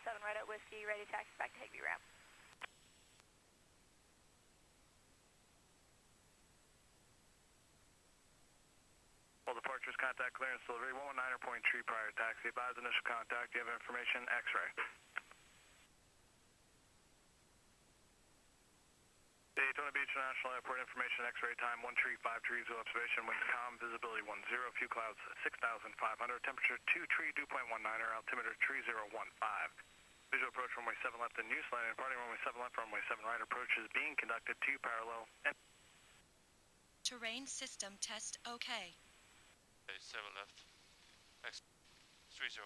7 right at Whiskey, ready to taxi back to Higbee ramp. All departures, contact clearance delivery, 119.3 prior taxi. Advise initial contact, you have information, X-ray. Daytona Beach International Airport information, X-ray time 13530, observation, wind calm, visibility 10, few clouds 6,500, temperature 23, dew point 19er, altimeter 3015. Visual approach runway 7 left in use, landing departing runway 7 left, runway 7 right, approach is being conducted to parallel. Terrain system test okay. 7 left, X 3015.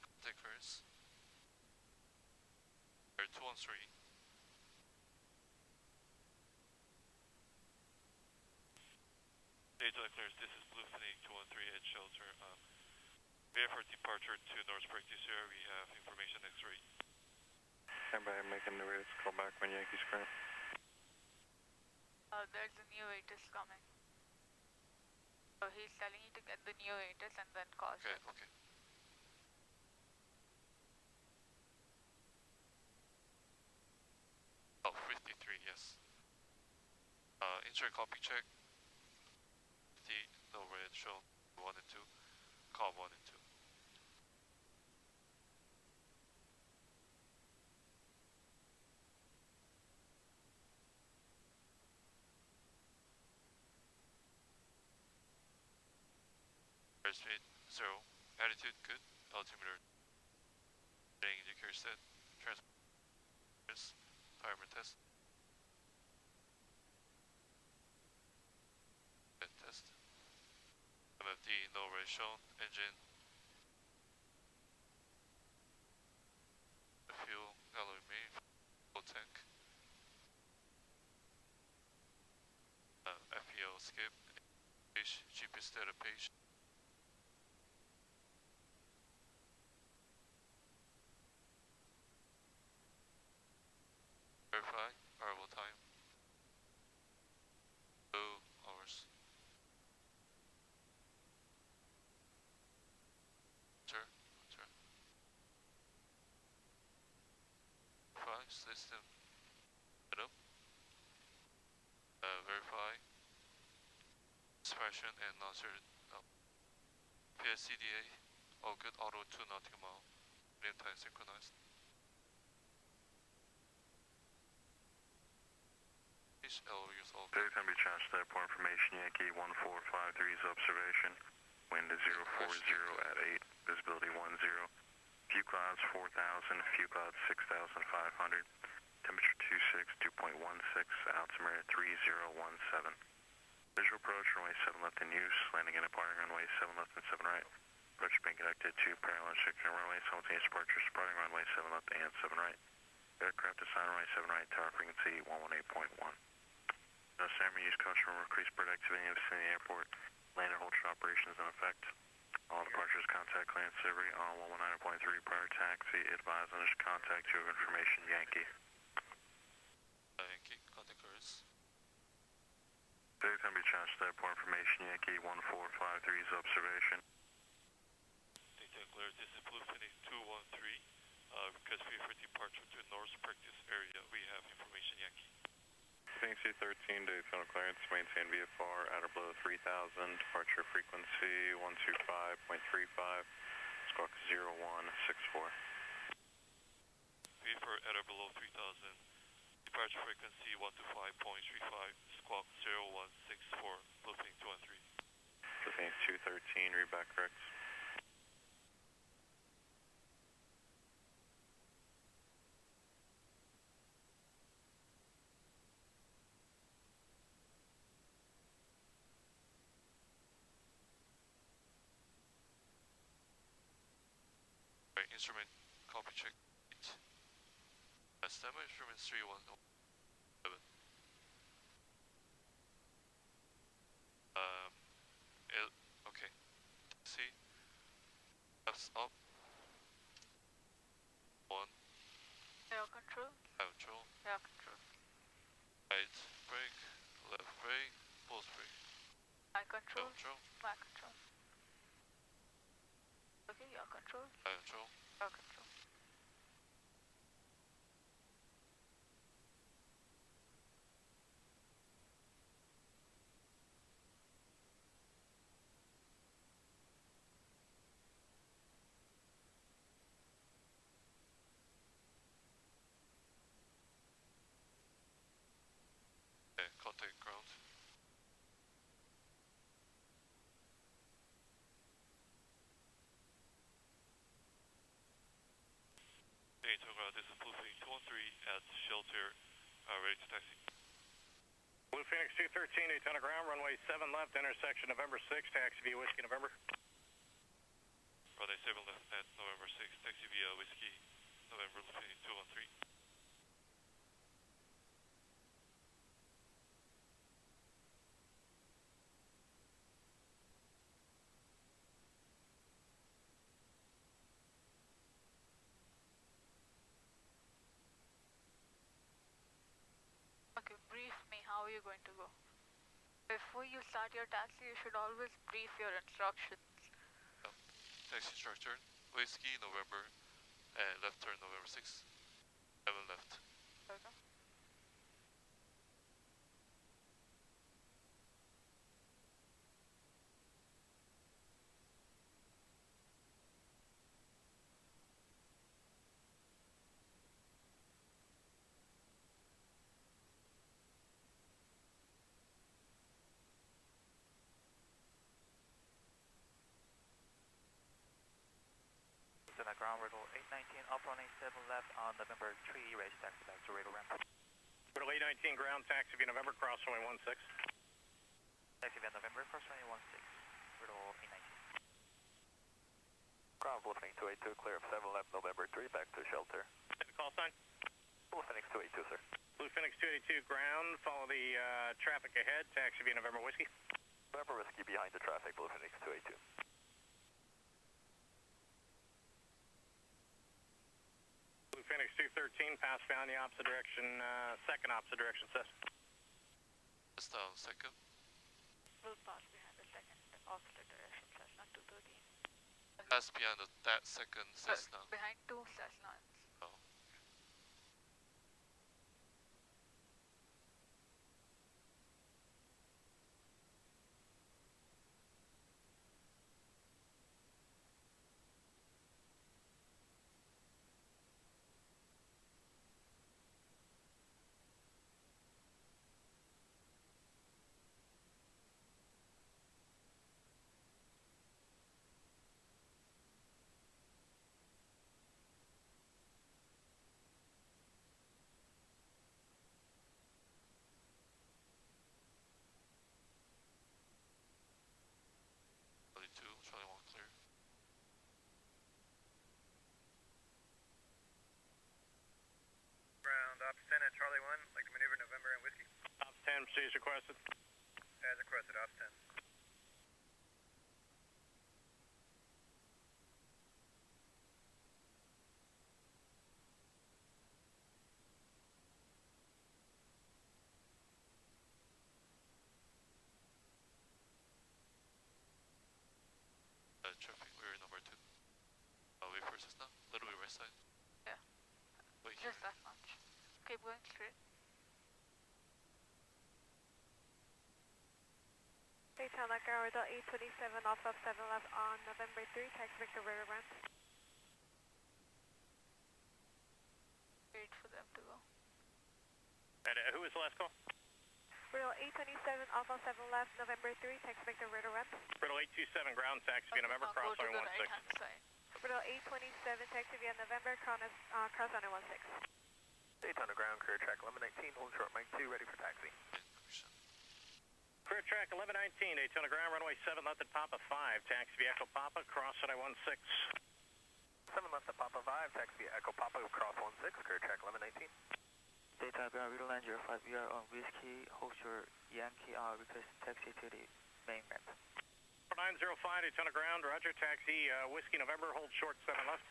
Contact clearance. 213. Daytona clearance, this is Blue Phoenix 213 at shelter. We have for departure to North Practice area, we have information X-ray. Everybody making the race, call back when Yankees clear. There's a new ATIS coming. So he's telling you to get the new ATIS and then cause Okay, it. okay. Oh, 53, yes. Instrument copy check. No red show 1 and 2. Call 1 and 2. Airspeed 0. Attitude good. Altimeter. Heading indicator set. Transport. Timer test. Test. MFD no red shown. Engine. Fuel. Alloy main. Full tank. FEO skip. Page. GPS data page. Verify. Arrival time. 2 hours. Enter. Verify. System. Set up. Verify. Suppression and non-certain. PSCDA. All good. Auto 2 nautical mile. Medium time synchronized. LOUs all good. Daytona Beach International Airport information, Yankee 1453's observation. Wind is 040 at 8, visibility 10. Few clouds 4,000, few clouds 6,500. Temperature 26, dew point 16, altimeter 3017. Visual approach, runway 7 left in use, landing and departing runway 7 left and 7 right. Approach being conducted to parallel intersecting runway, simultaneous departure, departing runway 7 left and 7 right. Aircraft assigned runway 7 right, tower frequency 118.1. No San use caution from increased bird activity in the vicinity of the airport. Land and hold operations in effect. All departures contact clearance delivery on 119.3 prior taxi. Advise on this contact you have information, Yankee. Yankee, contact clearance. Daytona Beach International Airport information, Yankee 1453's observation. Daytona clearance, this is Blue Phoenix 213. Request for departure to North Practice area. We have information, Yankee. Phoenix 213, Daytona clearance, maintain VFR, outer below 3000, departure frequency 125.35, squawk 0164. VFR outer below 3000, departure frequency 125.35, squawk 0164, Blue Phoenix 213. Phoenix 213, read back correct. Instrument copy check. Standby instrument 3107. Okay. See. Flaps up. 1. Air control. Control. Air control. Right brake. Left brake. Both brake. My control. Control. My control. Okay, your control. Dayton ground, this is Blue Phoenix 213 at shelter, ready to taxi. Blue Phoenix 213, Daytona ground, runway 7 left, intersection November 6, taxi via Whiskey November. Runway 7 left at November 6, taxi via Whiskey November, Blue Phoenix 213. Okay, brief me. How are you going to go? Before you start your taxi, you should always brief your instructions. Taxi instructor, Whiskey November, and left turn November 6, 7 left. Okay. Daytona ground, Riddle 819, up running 7 left on November 3, race taxi back to radar ramp. Riddle 819 ground, taxi via November, cross runway 16. Taxi via November, cross runway 16, Riddle 819. Ground, Blue Phoenix 282, clear of 7 left, November 3, back to shelter. Call sign? Blue Phoenix 282, sir. Blue Phoenix 282 ground, follow the traffic ahead, taxi via November Whiskey. November Whiskey behind the traffic, Blue Phoenix 282. Blue Phoenix 213, pass down the opposite direction, second opposite direction, sis. Just down second. We'll pass behind the second opposite direction, Cessna 213. Pass behind that second Cessna. Behind two Cessnas. Oh. Charlie 1 clear. Ground, Ops 10 at Charlie 1, like to maneuver November and Whiskey. Ops 10, proceed as requested. As requested, Ops 10. Traffic, we're number 2. Wait for Cessna, little bit right side. Yeah. Wait here. Just that much. Keep going straight. Daytona ground, Riddle 827, off of 7 left on November 3, taxi back to radar ramp. Wait for them to go. And who was the last call? Riddle 827, off of 7 left, November 3, taxi back to radar ramp. Riddle 827 ground, taxi via November, Now cross go to runway the 16. right hand side. Riddle 827, taxi via November, cross runway 16. Daytona ground, clear track 1119, hold short mic 2, ready for taxi. Clear track 1119, Daytona ground, runway 7 left at Papa 5, taxi via Echo Papa, cross runway 16. 7 left at Papa 5, taxi via Echo Papa, cross 16, clear track 1119. Daytona ground, Riddle 905, we are on Whiskey, hold short Yankee, request taxi to the main ramp. 905, Daytona ground, roger, taxi Whiskey November, hold short 7 left.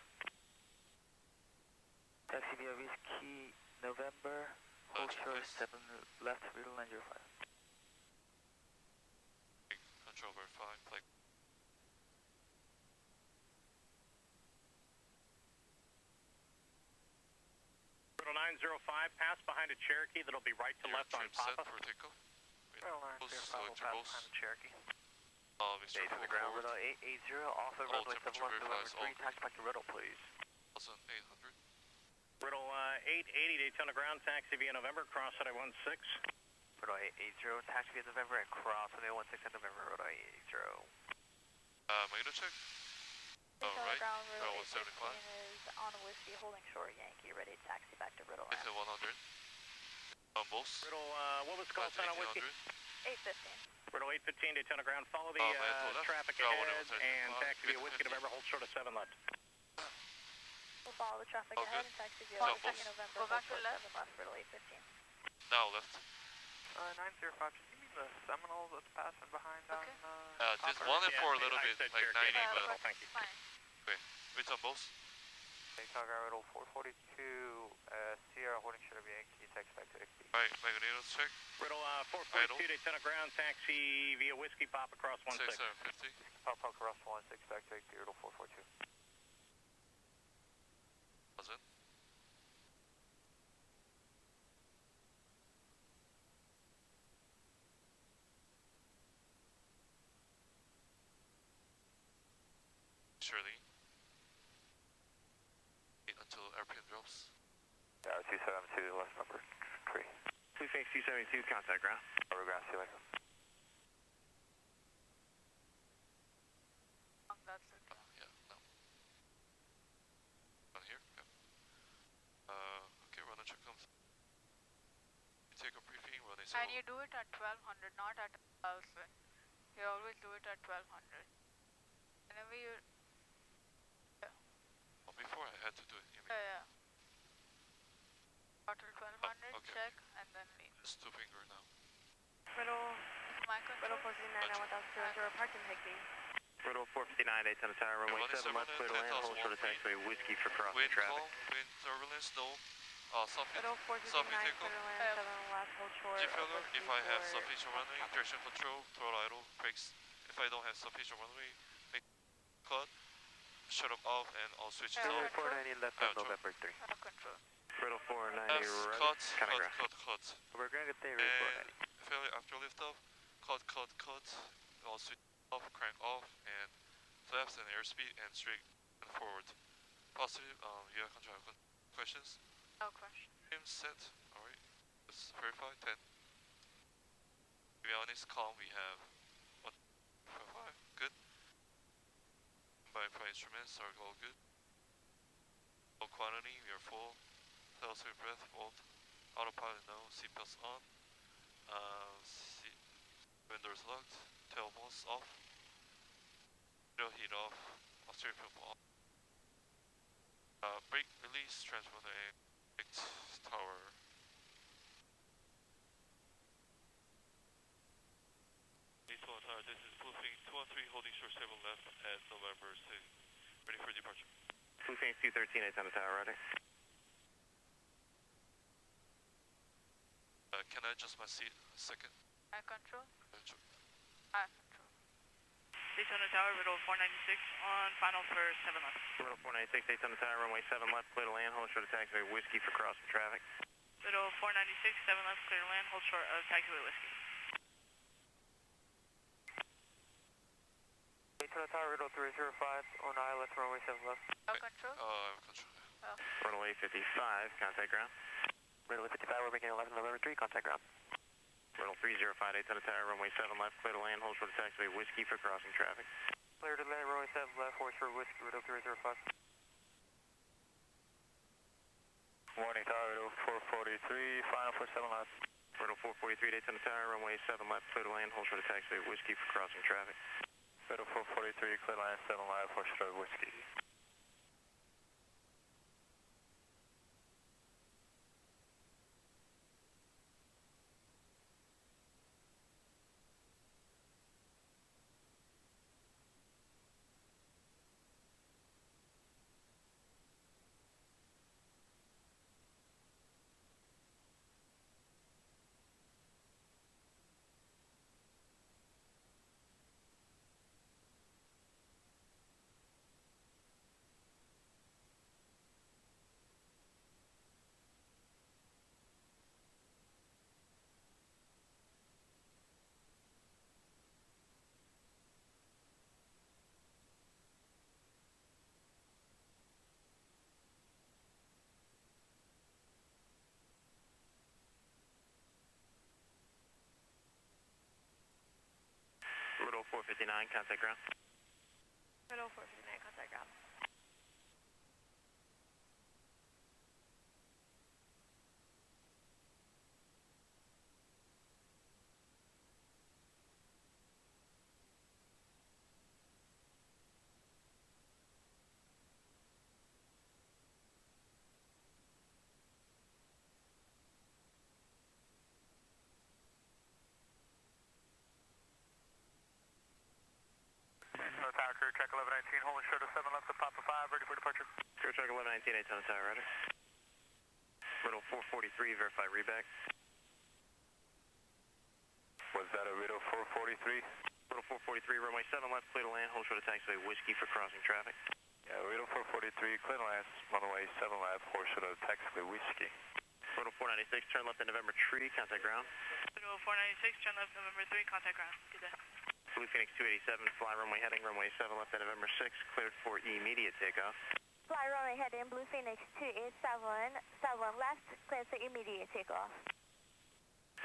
Taxi via Whiskey November, hold short 7 left, Riddle 905. Control verify, flight. Riddle 905, pass behind a Cherokee that'll be right to left on Set Papa. for takeoff. Wait, Riddle select your goals. Cherokee. Mr. Daytona Full ground, forward. Riddle 880, also All runway 7 temperature left, November verifies 3, all. taxi back to Riddle, please. 1800. Riddle 880, Daytona ground, taxi via November, cross runway 16. Riddle 880, taxi via November and cross runway 16 at November, Riddle 880. Magneto check. Daytona Alright. ground, Riddle Roll 175. 815 is on Whiskey, holding short Yankee, ready to taxi back to Brittle It's Land. 100. On both. Brittle, what was the call sign on Whiskey? 815. Brittle 815, Daytona ground. Follow the traffic Oh, ahead whatever, and taxi via 50, Whiskey 50. November, hold short of 7 left. We'll follow the traffic Oh, ahead good. and taxi via No, Whiskey both. November, Go hold back to short left. 7 left, Brittle 815. Now left. 905, just give me the Seminole that's passing behind Okay. Just one and for a little bit, like 90, but thank you. Fine. it's on both. Chicago Riddle 442, Sierra holding short of Yankee, taxi back to XB. Alright, Magnetos check. Riddle 442, Daytona ground, taxi via Whiskey, pop across 16. 6750. Pop across 16, back to XB, Riddle 442. Was it? Shirley. Wait until airplane drops. 272, left number 3. 272, contact ground. Over ground, see you later. That's it. Yeah, no. On here? Yeah. Okay, runner check comes. You take a briefing, run a And you do it at 1200, not at 1000. You always do it at 1200. Whenever you... Oh, before I had to do it, you mean? Yeah. Total 1200, okay, check, and then leave. It's two finger now. Riddle, My control. Riddle 459, I want us to enter a parking Higby. Riddle 459, Daytona Tower, runway 7 left, clear to land, hold short of taxi, Whiskey for crossing Wind traffic. calm, wind turbulence, no. Sufficient, Riddle 459, takeoff. clear to land, 7 left, hold short. G-filler, if I have for sufficient runway, traction control, throttle idle, brakes. If I don't have sufficient runway, make cut, shut up off, and I'll switch it Riddle off. 490 left on November 3. Control. Riddle 490 Flaps, ready, cut. We're going to stay And ready. failure after liftoff, cut. I'll switch off, crank off, and flaps and airspeed and straight and forward. Positive, you have control questions? No question. Aim set, alright. Let's verify, 10. To be honest, calm, we have 1.5, good. By instruments are all good. Low quantity, we are full. Tell us your breath, hold. Autopilot, no. Seatbelts on. Windows locked. Tail bolts off. Middle heat off. Steering wheel off. Brake release, transponder A. Tower. Eastbound Tower, this is Bluefing 213 holding short 7 left at November 6. Ready for departure. Bluefing 213, Daytona Tower, ready. Can I adjust my seat a second? My control. Control. Control. Daytona Tower, Riddle 496 on final for 7 left. Riddle 496, Daytona Tower, runway 7 left, clear to land, hold short of taxiway Whiskey for crossing traffic. Riddle 496, 7 left, clear to land, hold short of taxiway Whiskey. Daytona Tower, Riddle 305, on left, runway 7 left. No control. Control. Runway 55, contact ground. Riddle 55, we're making 11 November 3, contact ground. Riddle 305, Daytona Tower, runway 7 left, clear to land, hold short of taxiway Whiskey for crossing traffic. Clear to land, runway 7 left, hold short Whiskey, Riddle 305. Morning Tower, Riddle 443, final for 7 left. Riddle 443, Daytona Tower, runway 7 left, clear to land, hold short of taxiway Whiskey for crossing traffic. Riddle 443, clear to land, 7 left, hold short of Whiskey. Riddle 459, contact ground. Riddle 459, contact ground. Track 1119, holding short of 7 left of Papa 5, ready for departure. Square Track 1119, Daytona Tower, roger. Riddle 443, verify reback. Was that a Riddle 443? Riddle 443, runway 7 left, clear to land, hold short of taxiway Whiskey for crossing traffic. Yeah, Riddle 443, clear to land, runway 7 left, hold short of taxiway Whiskey. Riddle 496, turn left at November Tree, contact ground. Riddle 496, turn left November 3, contact ground. Good day. Blue Phoenix 287, fly runway heading, runway 7 left at November 6, cleared for immediate takeoff. Fly runway heading, Blue Phoenix 287, 7 left, clear for immediate takeoff.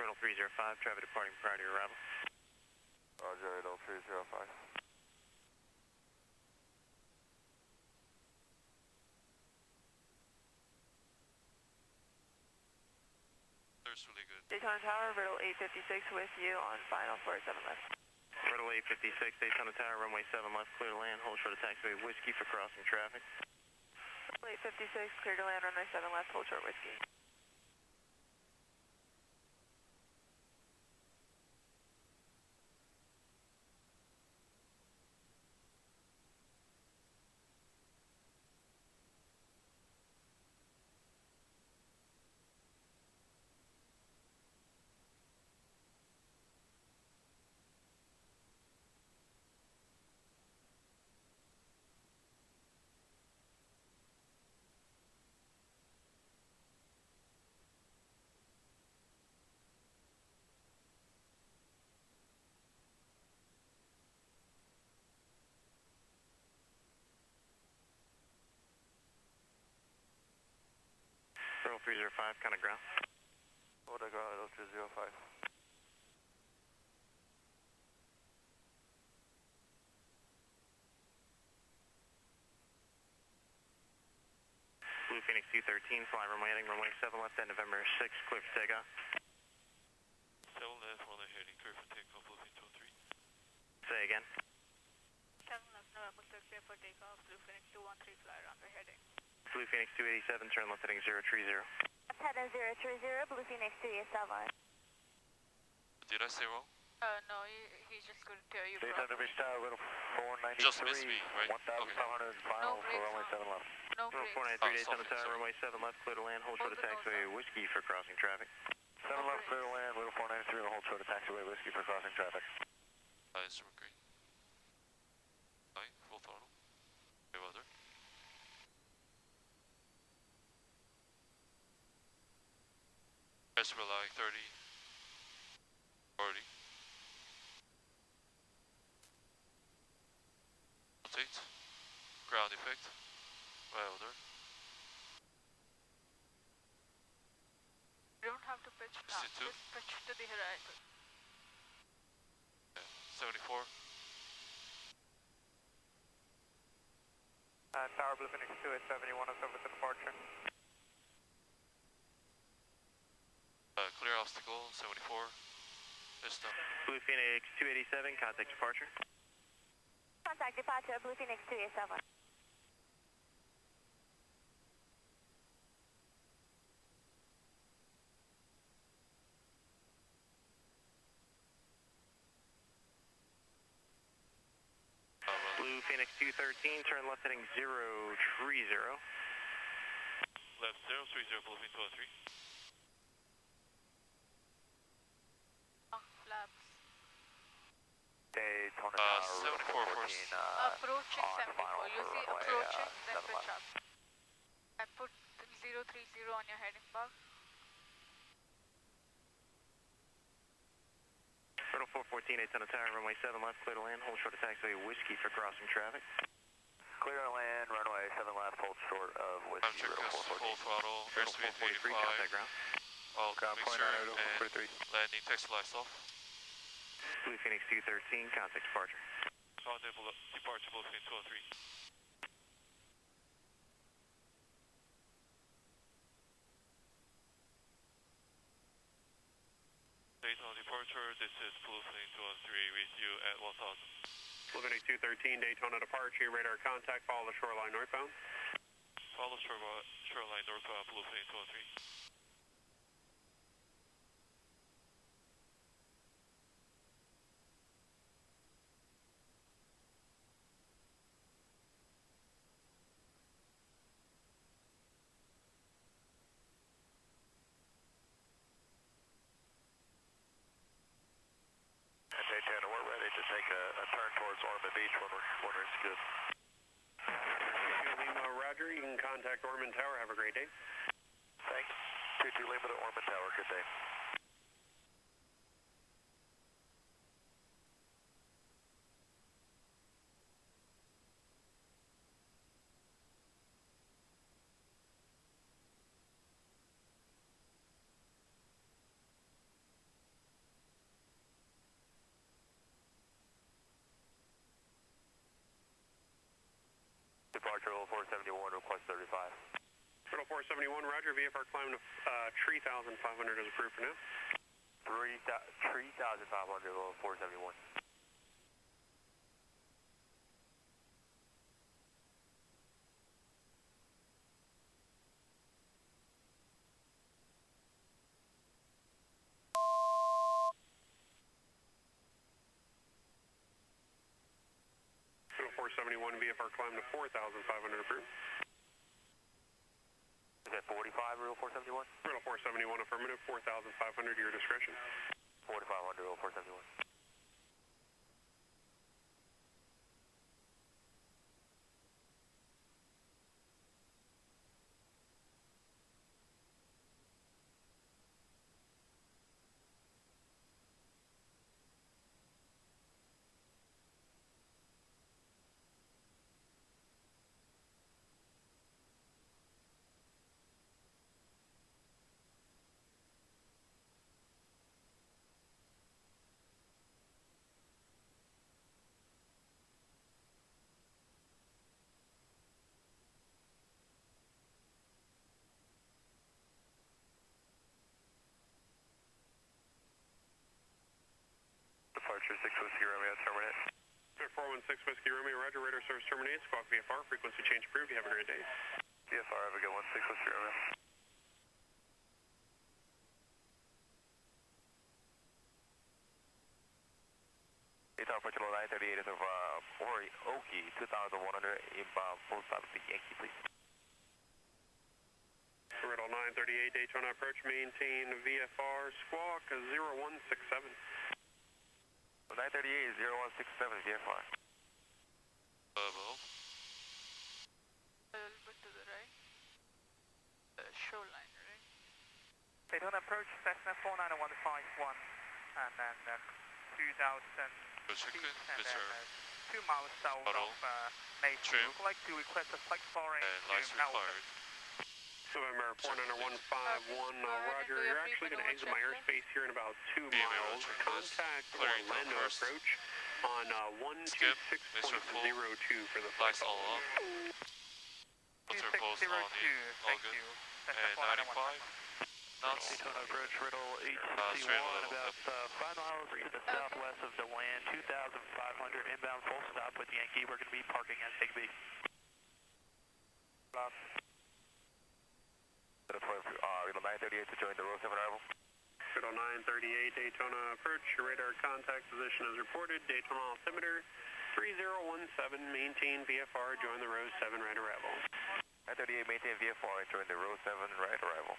Riddle 305, traffic departing prior to your arrival. Roger, Riddle 305. There's really good. Daytona Tower, Riddle 856 with you on final for 7 left. Riddle 856, Daytona Tower, runway 7 left, clear to land, hold short of taxiway Whiskey for crossing traffic. Riddle 856, clear to land, runway 7 left, hold short Whiskey. Riddle 305, contact ground. Hold ground, Riddle 305. Blue Phoenix 213, fly runway heading, runway 7 left at November 6, clear for takeoff. 7 left, runway heading, clear for takeoff, Blue Phoenix 213. Say again. 7 left, November 6, clear for takeoff. Blue Phoenix 213, fly runway heading. Blue Phoenix 287, turn left heading 030. Heading 030, Blue Phoenix 287. Did I say wrong? No, he just couldn't hear you Daytona properly. Beach Tower, Riddle 493. Just missed me, right? 1,500 final for brakes runway on. 7 left. No Riddle brakes. 493, Oh, Daytona sorry, Tower, sorry. runway 7 left, clear to land, hold short of Hold the nose taxiway down. Whiskey for crossing traffic. 7 left, clear to land, Riddle 493, hold short of taxiway Whiskey for crossing traffic. Instrument green. 9, full throttle. Okay, weather. Rest line 30. 40. Rotate. Ground effect. Weather. You don't have to pitch now. 62. Just pitch to the horizon. 74. Tower Blue Phoenix 287, you want us over to departure? Clear obstacle, 74. This stuff. Blue Phoenix 287, contact departure. Contact departure, Blue Phoenix 287. Blue Phoenix 213, turn left heading 030. Left 030, Blue Phoenix 203. Flaps. Daytona Tower, 74 first. Approaching on 74. final You for see runway, approaching, then 7 pitch left. up. And put 030 on your heading bar. Riddle 414, Daytona Tower, runway 7 left, clear to land, hold short of taxiway Whiskey for crossing traffic. Clear to land, runway 7 left, hold short of Whiskey, Check Riddle this, 414. full throttle, Riddle airspeed 443, 85. contact ground. All Ground point mixture 9, Riddle and 443. landing text lights off. Blue Phoenix 213, contact departure. Contact departure, Blue Phoenix 203. Daytona departure, this is Blue Phoenix 213 with you at 1000. Blue Phoenix 213, Daytona departure, radar contact, follow the shoreline northbound. Follow shoreline northbound, Blue Phoenix 213. to take a turn towards Ormond Beach when it's good. Lima, roger. You can contact Ormond Tower. Have a great day. Thanks. 22 Lima to Ormond Tower. Good day. Departure 0471, request 35. Shuttle 471, roger. VFR climb to 3,500 is approved for now. 3,500, 0471. Shuttle 471, VFR climb to 4,500 approved. Is that 45, real 471? Shuttle 471, affirmative. 4,500, your discretion. 4500, real 471. Departure 6 Whiskey Romeo, terminate. 416 Whiskey Romeo, roger. Radar service terminated. Squawk VFR, frequency change approved. You have a great day. VFR, have a good one. 6 Whiskey Romeo. Tower approach 938 is of Oki, 2100 inbound, full stop to Yankee, please. Riddle 938, Daytona approach, maintain VFR, squawk 0167. 938 is 0167 VFR. Well, A little bit to the right. Shoreline, right? Daytona approach, Cessna 49151, and then 2,000 Chicken, feet, and Mr. then 2 miles south Huddle, of Mayfield. trim, We'd like to request a flight following and to lights Melbourne. required. November 49151, roger. You're actually going to exit my airspace here in about 2 miles. Contact Clearing top Orlando first. approach on Skip, Mr. Full. 126.02 for the flight. Lights all off. Filter both on 2602, in. All thank good. you. Cessna And 49151. 95 knots. Daytona approach, Riddle straight 861, level. about 5 miles to the southwest of DeLand, 2,500 inbound, full stop with Yankee. We're going to be parking at Higby. Riddle 938 to join the row 7 arrival. Riddle 938, Daytona approach. Your radar contact position is reported. Daytona altimeter 3017, maintain VFR, join the row 7 right arrival. 938, maintain VFR and join the row 7 right arrival.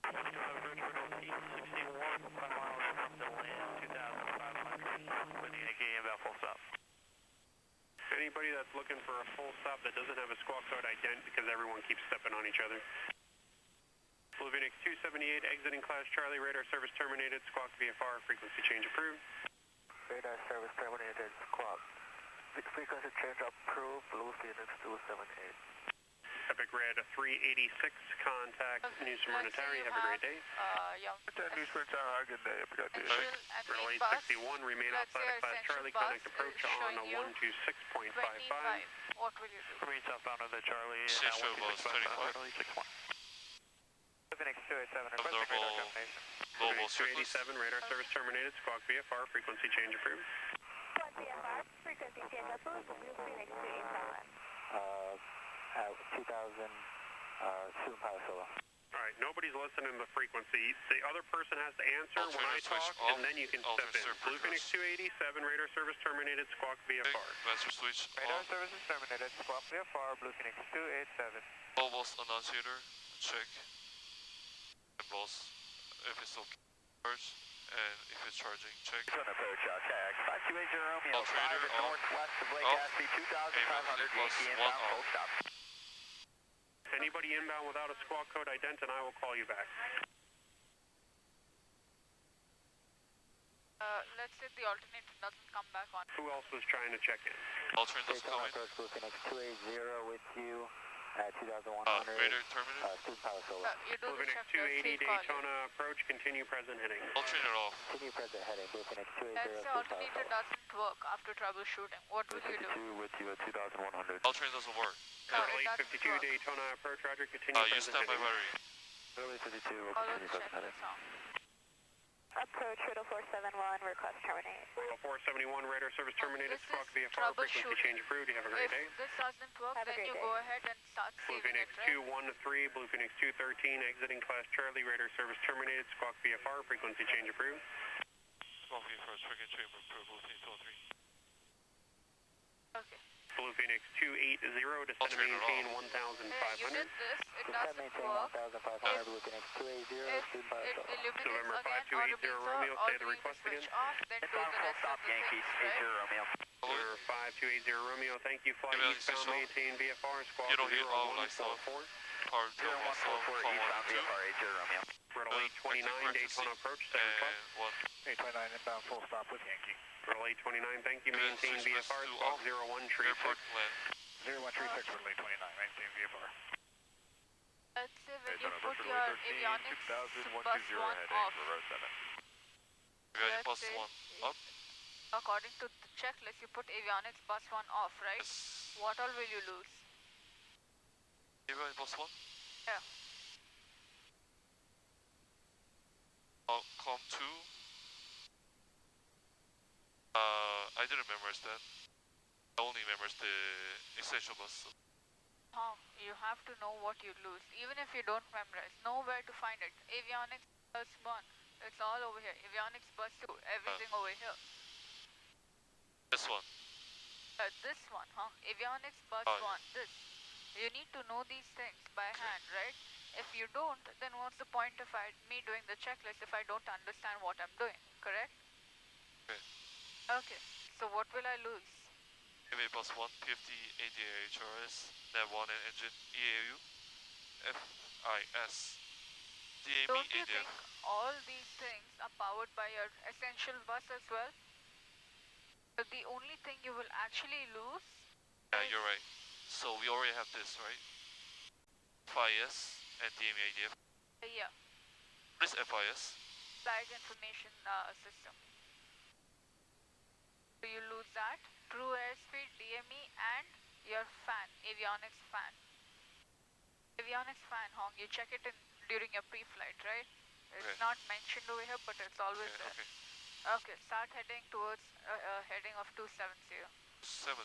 Daytona approach, Riddle 861, 5 miles from DeLand, 2,500 with Yankee inbound, full stop. Anybody that's looking for a full stop that doesn't have a squawk code ident because everyone keeps stepping on each other. Blue Phoenix 278, exiting class Charlie, radar service terminated, squawk VFR, frequency change approved. Radar service terminated, squawk. Frequency change approved, Blue Phoenix 278. Epic Red 386, contact New Smyrna Tower, you have a great day. Young. New Smyrna Tower, have a good day. Riddle 861, remain outside of class Charlie, contact approach on 126.55. What will you do? Remain southbound of the Charlie, Station was 35. Phoenix 287, request radar termination. Global circles. 287, radar service terminated, squawk VFR, frequency change approved. Squawk VFR, frequency change approved, Blue Phoenix 287. 2,000, soon power solo. Alright, nobody's listening to the frequency. The other person has to answer when I Alternate switch talk, off, and then you can step in. alternate Blue Phoenix 287, radar service terminated, squawk VFR. Master switch Radar off. service is terminated, squawk VFR, Blue Phoenix 287. Almost annunciator. Check. And boss. If it's okay. First. And if it's charging, check. It's on approach, check. 5280 Romeo, Alternator 5 is off. northwest of Lake Off. Gaspee, 2,500 Plus Yankee one inbound, full off. stop. Anybody inbound without a squawk code ident, and I will call you back. Let's say the alternator doesn't come back on. Who else was trying to check in? Alternate doesn't come in. Approach Blue Phoenix 280 with you at 2,100. Radar terminated. Student power solar. You do Blue the Phoenix checklist, 280 he'll call you. Daytona approach, continue present heading. Alternate off. Continue present heading, Blue Phoenix 280. Let's say alternator doesn't work after troubleshooting. What will you do? with you at 2,100. Alternate doesn't work. No, Turtle it doesn't 852 work. Daytona approach, roger, continue Use present standby heading. battery. Early 52, we'll Follow continue the present heading. checklist on. Approach Riddle 471, request terminate. 471, radar service terminated, This squawk is VFR, frequency troubleshooting. change approved, you have a great If day. this doesn't work, Have a then great you day. go ahead and start Blue saving Phoenix it, right? 213, Blue Phoenix 213, exiting class Charlie, radar service terminated, squawk VFR, frequency change approved. Small first, freaking chamber per Blue Phoenix 213. Okay. Blue Phoenix 280, descend to Alternate maintain off. 1,500. You did this, it Descend doesn't maintain work. 1,500, Blue Phoenix 280, If student power it solar. illuminates November again 5280 or Romeo, or say the you need to request switch again. off, then It's do on the full rest stop, of the Yankee, things, 80 right? Romeo. Number 5280 Romeo, thank you. Fly Give me an eastbound, initial. maintain VFR, squawk You don't hear all lights off. 0144. Power 0144 eastbound 2. VFR 80 Romeo. Riddle 829, Daytona approach, 7 o'clock. And 1. 829 inbound, full stop with Yankee. Riddle 829, thank you. Give me an Maintain switch VFR, to squawk off. 0136. Airport land. 0136, Riddle 829, maintain VFR. Let's say when you put your avionics bus 1 off, Avionics bus say 1 up. according to the checklist, you put avionics bus 1 off, right? Yes. What all will you lose? Avionics bus 1. Yeah. Com 2. I didn't memorize that. I only memorized the essential bus. You have to know what you lose, even if you don't memorize. Know where to find it. Avionics bus 1, it's all over here. Avionics bus 2, everything over here. This one. This one, avionics bus Oh, 1, this. You need to know these things by hand, right? If you don't, then what's the point of me doing the checklist if I don't understand what I'm doing, correct? Okay. Okay, so what will I lose? AV bus 1, PFD, ADA, HRS, NAV 1 and engine, EAU, FIS, DAB, Don't you ADF. think all these things are powered by your essential bus as well? But the only thing you will actually lose Yeah, is you're right. So we already have this, right? FIS and DAB, ADF. yeah, What is FIS? flight information system. So you lose that, true airspeed, DME, and your fan, avionics fan. Avionics fan, you check it during your pre-flight, right? It's Okay. not mentioned over here, but it's always Okay, there. okay. Okay, start heading towards heading of 270. 70.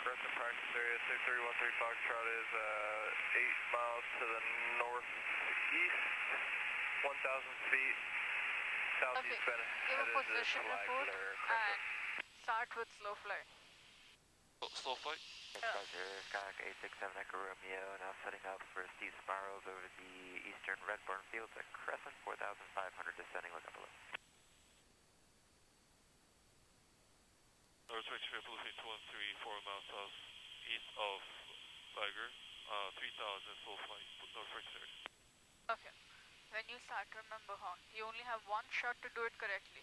Present practice area 63135 Foxtrot is 8 miles to the northeast, 1,000 feet southeast. Okay, give a position report and start with slow flight. Slow flight? Roger, Skywalk 867 Echo Romeo, now setting up for steep spirals over the eastern Redburn Fields at Crescent, 4,500, descending, look up below. North Vector Blue Phoenix 134 miles southeast of Tiger, 3,000 full flight, North Vector. Okay, when you start, remember, you only have one shot to do it correctly.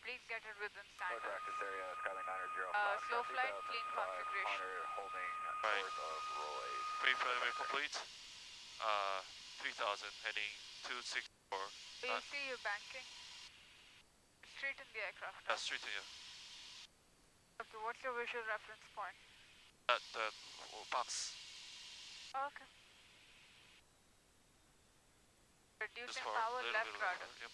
Please get it within standards. Practice area, Skywalk 900. Slow flight, clean configuration. Holding Right. north of roll 8. Pre-preliminary complete. 3,000 heading 264. Do you see you banking? Straight in the aircraft. Straight to you. Okay, what's your visual reference point? That box. Okay. This Reducing far, power, little left bit rudder. Yep.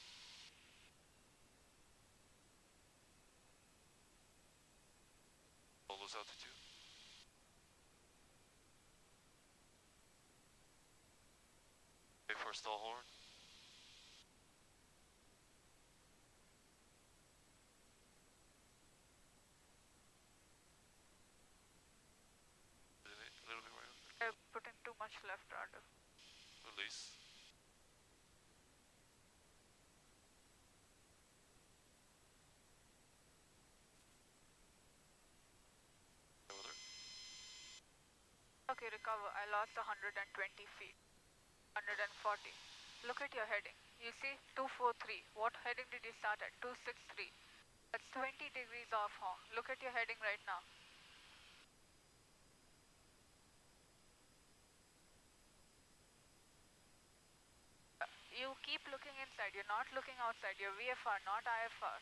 Lose altitude. Wait for stall horn. please. Order. Okay, recover. I lost 120 feet. 140. Look at your heading. You see 243. What heading did you start at? 263. That's 20 degrees off, Hong. Look at your heading right now. You keep looking inside. You're not looking outside. You're VFR, not IFR.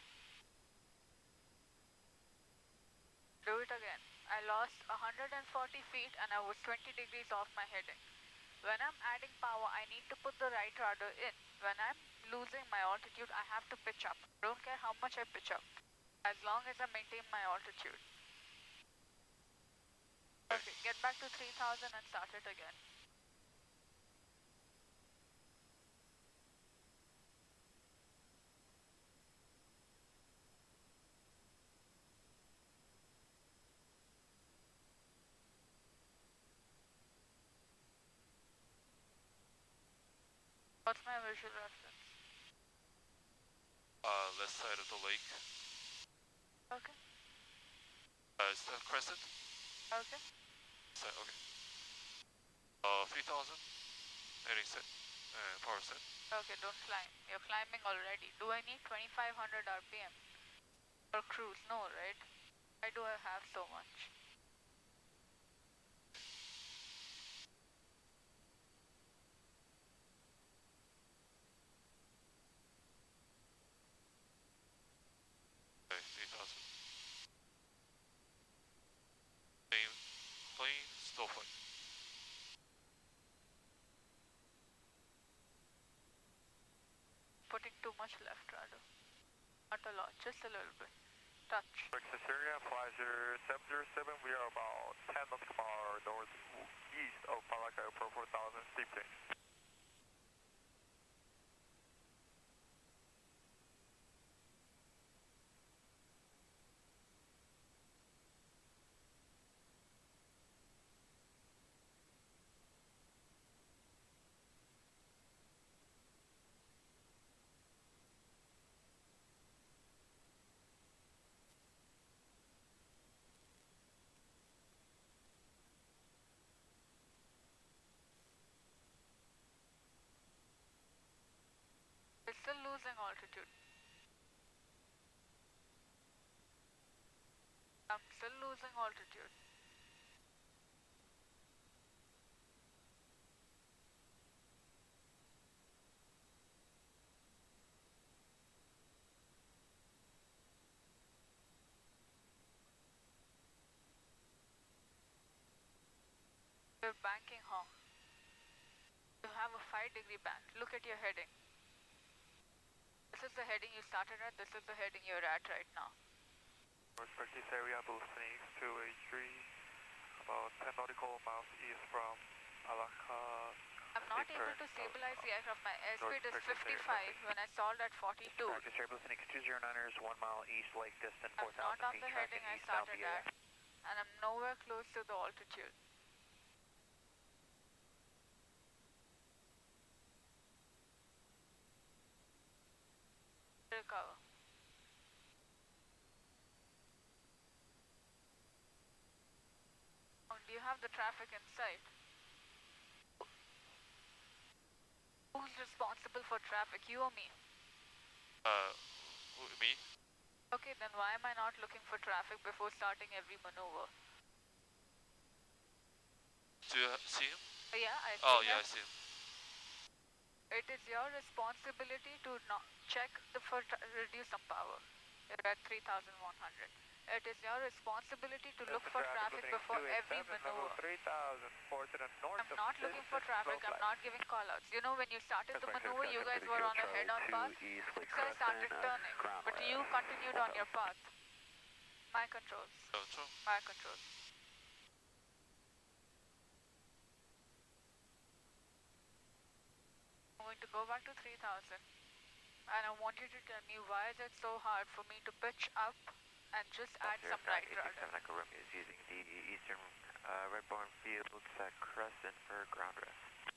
Do it again. I lost 140 feet and I was 20 degrees off my heading. When I'm adding power, I need to put the right rudder in. When I'm losing my altitude, I have to pitch up. I don't care how much I pitch up, as long as I maintain my altitude. Okay, get back to 3000 and start it again. What's my visual reference? Left side of the lake. Okay, Is that crescent? okay. Side, okay. 3000. Heading set. Power set. Okay, don't climb. You're climbing already. Do I need 2500 RPM? For cruise? No, right? Why do I have so much? Okay, 3000. Plane, still flight. Putting too much left rudder. Not a lot, just a little bit. Touch. Texas area, Flyer 707, we are about 10 nautical mile northeast of Malacca Airport 4000, steep change. It's still losing altitude. I'm still losing altitude. We're banking, Hong. You have a 5-degree bank. Look at your heading. This is the heading you started at. This is the heading you're at right now. Respect this area, Blue Phoenix 283, about 10 nautical miles east from Malacca. I'm not able to stabilize the aircraft. My airspeed is 55 when I stalled at 42. Practice Air Blue Phoenix 209ers, 1 mile east, lake distant, I'm 4,000 not on feet, the tracking heading I eastbound started via. at, and I'm nowhere close to the altitude. Recover. Do you have the traffic in sight? Who's responsible for traffic, you or me? Me? Okay, then why am I not looking for traffic before starting every maneuver? Do you see him? Yeah, I see Oh, him. yeah, I see him. It is your responsibility to not check for reduce some power. You're at 3,100. It is your responsibility to look for traffic before every maneuver. 3,000, to the north I'm not looking for traffic. I'm not giving callouts. You know, when you started the maneuver, you guys were on a head-on path. So I started turning, but you continued on your path. My controls. Control. My controls. I'm going to go back to 3,000. And I want you to tell me why is it so hard for me to pitch up and just add some right rudder. Echo Romeo is using the eastern Redbourne Fields at Crescent for ground rest.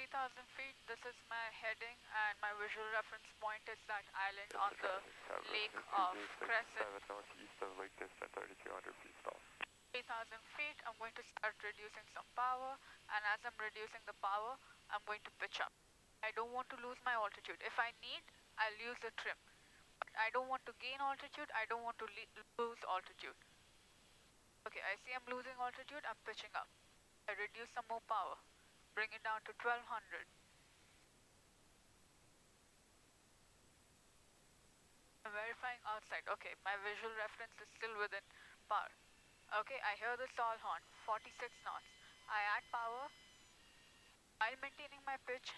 3,000 feet. This is my heading, and my visual reference point is that island on the lake of Crescent. Northeast of Lake Distant, 3,200 feet stall. 3,000 feet, I'm going to start reducing some power, and as I'm reducing the power, I'm going to pitch up. I don't want to lose my altitude. If I need, I'll use the trim. But I don't want to gain altitude, I don't want to lose altitude. Okay, I see I'm losing altitude, I'm pitching up. I reduce some more power, bring it down to 1,200. I'm verifying outside. Okay, my visual reference is still within power. Okay, I hear the stall horn, 46 knots. I add power while maintaining my pitch.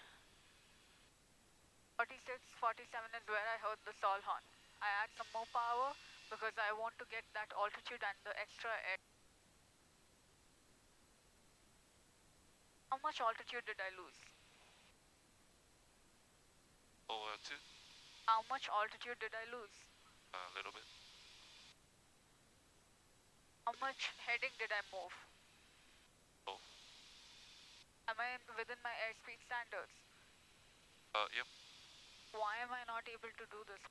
46, 47 is where I heard the stall horn. I add some more power because I want to get that altitude and the extra air. How much altitude did I lose? Oh, 2? How much altitude did I lose? A little bit. How much heading did I move? Oh. Am I within my airspeed standards? Yep. Why am I not able to do this?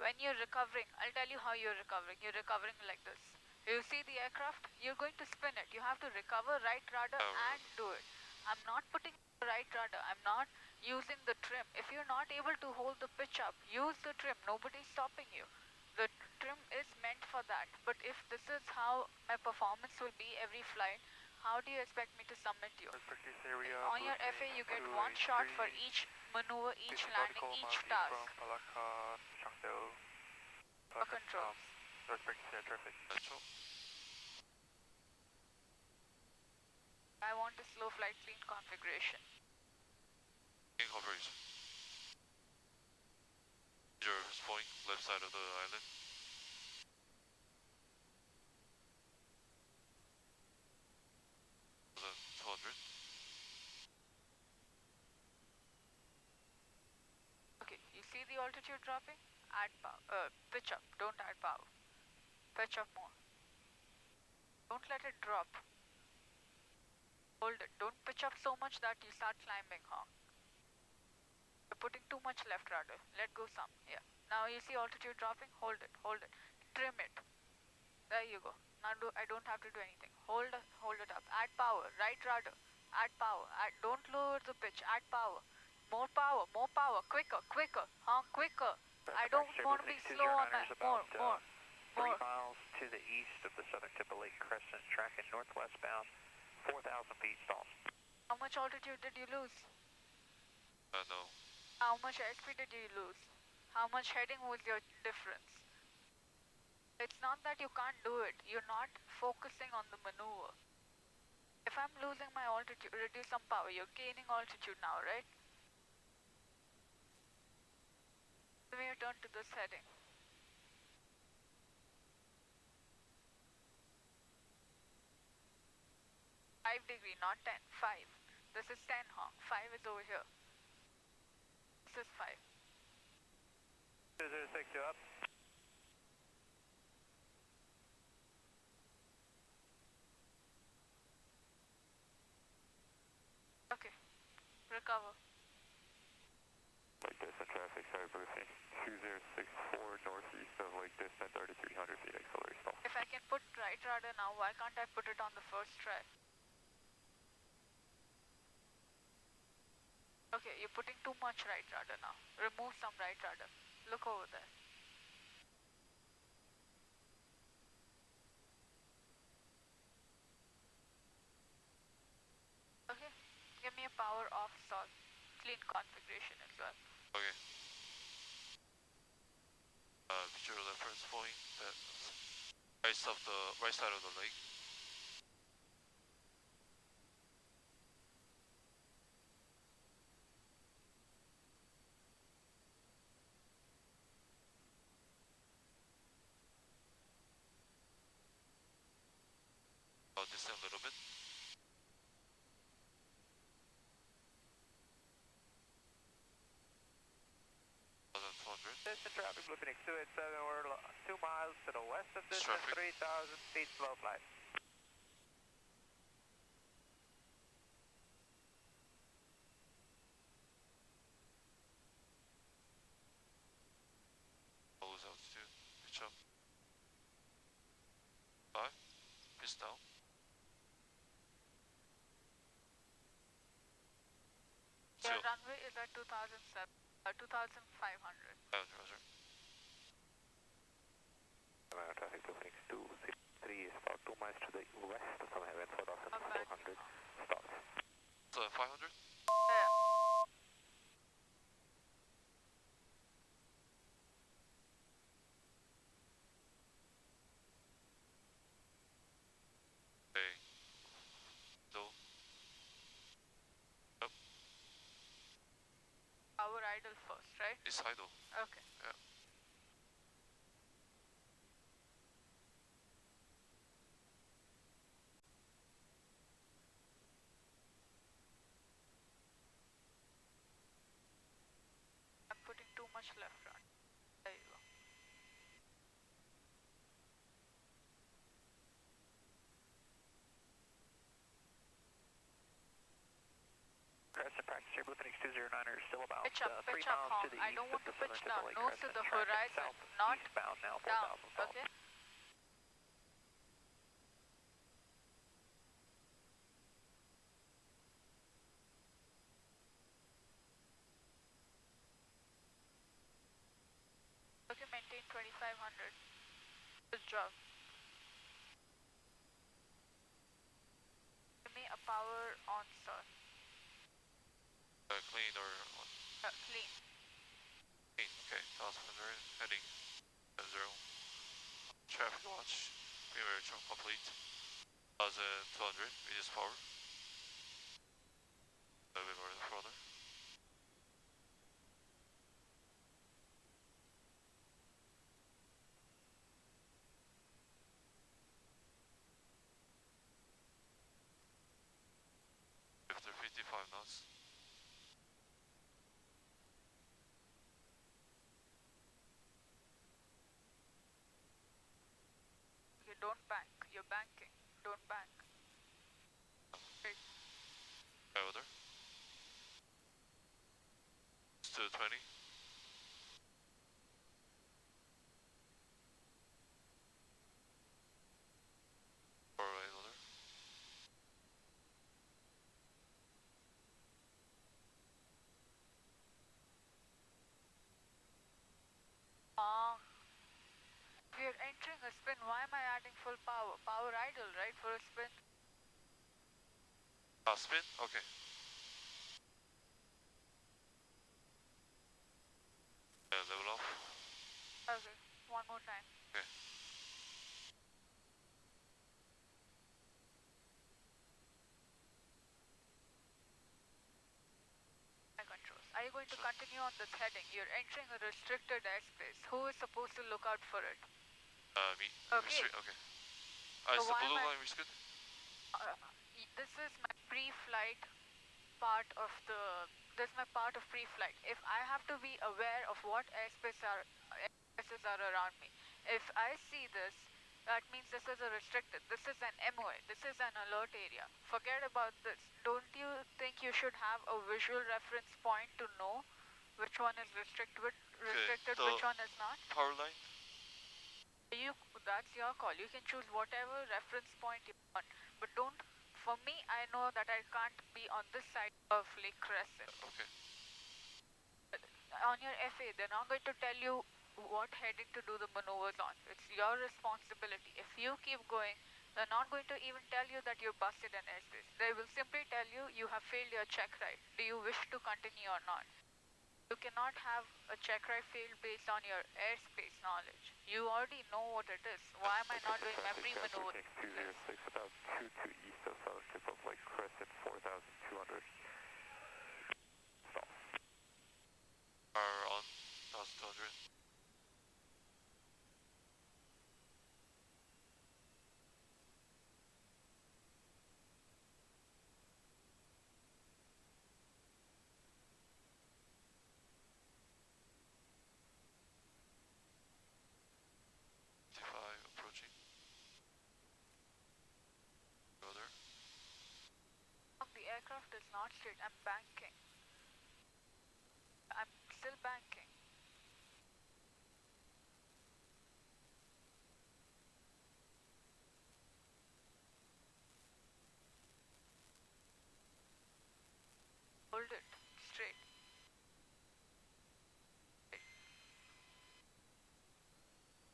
When you're recovering, I'll tell you how you're recovering. You're recovering like this. You see the aircraft? You're going to spin it. You have to recover right rudder and do it. I'm not putting the right rudder. I'm not using the trim. If you're not able to hold the pitch up, use the trim. Nobody's stopping you. The trim is meant for that. But if this is how my performance will be every flight, how do you expect me to submit you? On your FA, you get one shot for each maneuver, each landing, each task. For controls. Control. I want a slow flight clean configuration. In configuration. Your point, left side of the island. Then 200. Okay, you see the altitude dropping? Add power. Pitch up. Don't add power. Pitch up more. Don't let it drop. Hold it. Don't pitch up so much that you start climbing, huh? You're putting too much left rudder. Let go some. Yeah. Now you see altitude dropping? Hold it. Hold it. Trim it. There you go. Now I don't have to do anything. Hold it up. Add power. Right rudder. Add power. Don't lower the pitch. Add power. More power. More power. Quicker. Quicker. Huh? Quicker. I don't want to be slow on that. More. 3 miles to the east of the southern tip of Lake Crescent, tracking northwest bound, 4,000 feet stall. How much altitude did you lose? No. How much airspeed did you lose? How much heading was your difference? It's not that you can't do it. You're not focusing on the maneuver. If I'm losing my altitude, reduce some power. You're gaining altitude now, right? Give me a turn to this heading. 5 degree, not 10. 5. This is 10, huh? 5 is over here. This is 5. 206, you up? Okay. Recover. Lake Distant traffic, sorry, briefing. 2064 northeast of Lake Distant, 3,300 feet, auxiliary stall. If I can put right rudder now, why can't I put it on the first try? Okay, you're putting too much right rudder now. Remove some right rudder. Look over there. Okay, give me a power off stall. Clean configuration as well. Okay. Visual reference point, that's right side of the lake. I'll descend a little bit. Distant traffic, Blue Phoenix 287, we're 2 miles to the west of this, 3,000 feet slow flight. is down. Your runway is at 2,500. 500. Traffic to Phoenix 263 is about 2 miles to the west from heaven, 4,400 stops. So 500? Yeah. Okay. No. Yep. Power idle first, right? It's idle. Okay. Yeah. I'm putting too much left front. There you go. Crescent practice here, Blue Phoenix 209er is still about Pitch up, 3 pitch up, miles Hong. to the I east don't want of to the pitch southern down. Timberlake Nose to Crescent. the Traffic horizon, south not eastbound now, down. 4,000 stops. Okay? Okay, maintain 2,500. Good job. Give me a power on, sir. Clean or what? Clean. Clean. Okay. 1,100. Heading 0. Traffic watch. Primary trunk complete. 1,200. Reduce power. A bit more further. After 55 knots. Okay, don't bank. You're banking. Don't bank. Wait. Over. 220. Or another. If you're entering a spin, why am I adding full power? Power idle, right, for a spin? Spin? Okay. Level off. Okay, one more time. Okay. Controls. Are you going to continue on this heading? You're entering a restricted airspace. Who is supposed to look out for it? Me. Okay. Okay. So Is the why blue am I- line restricted? This is my pre-flight part of the. This is my part of pre-flight. If I have to be aware of what airspaces are around me. If I see this, that means this is a restricted. This is an MOA. This is an alert area. Forget about this. Don't you think you should have a visual reference point to know which one is restricted, so which one is not? Power line? That's your call. You can choose whatever reference point you want, but don't. For me, I know that I can't be on this side of Lake Crescent. Okay. On your FA, they're not going to tell you what heading to do the maneuvers on. It's your responsibility. If you keep going, they're not going to even tell you that you're busted an airspace. They will simply tell you you have failed your check ride. Do you wish to continue or not? You cannot have a check ride failed based on your airspace knowledge. You already know what it is. Why am I not doing every maneuver? 206, about 22 east of southern tip of Lake Crescent, 4,200 stops. Are on 1,200. Approaching. Go there. The aircraft is not straight. I'm banking. I'm still banking. hold it straight.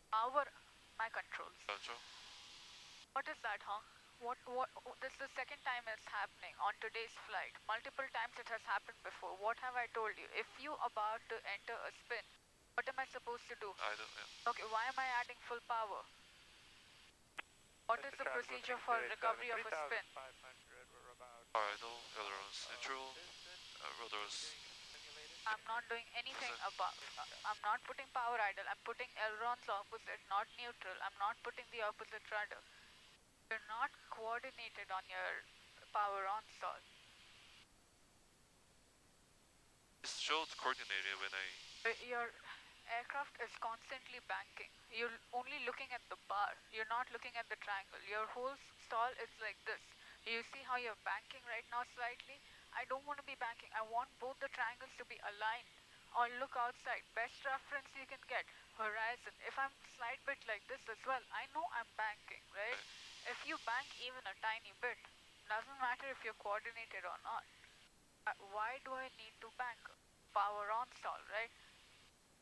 Power my controls. Control. What is that, huh? This is the second time it's happening on today's flight. Multiple times it has happened before. What have I told you? If you about to enter a spin, what am I supposed to do? I don't know. Okay, why am I adding full power? What is the procedure for recovery of a spin? Idle, ailerons neutral, rudder's. I'm not doing anything about. I'm not putting power idle. I'm putting ailerons opposite, not neutral. I'm not putting the opposite rudder. You're not coordinated on your power on stall. It showed coordinated when I. Your aircraft is constantly banking. You're only looking at the bar. You're not looking at the triangle. Your whole stall is like this. You see how you're banking right now slightly? I don't want to be banking. I want both the triangles to be aligned. Or look outside. Best reference you can get. Horizon. If I'm slight bit like this as well, I know I'm banking, right? If you bank even a tiny bit, doesn't matter if you're coordinated or not. Why do I need to bank? Power on stall, right?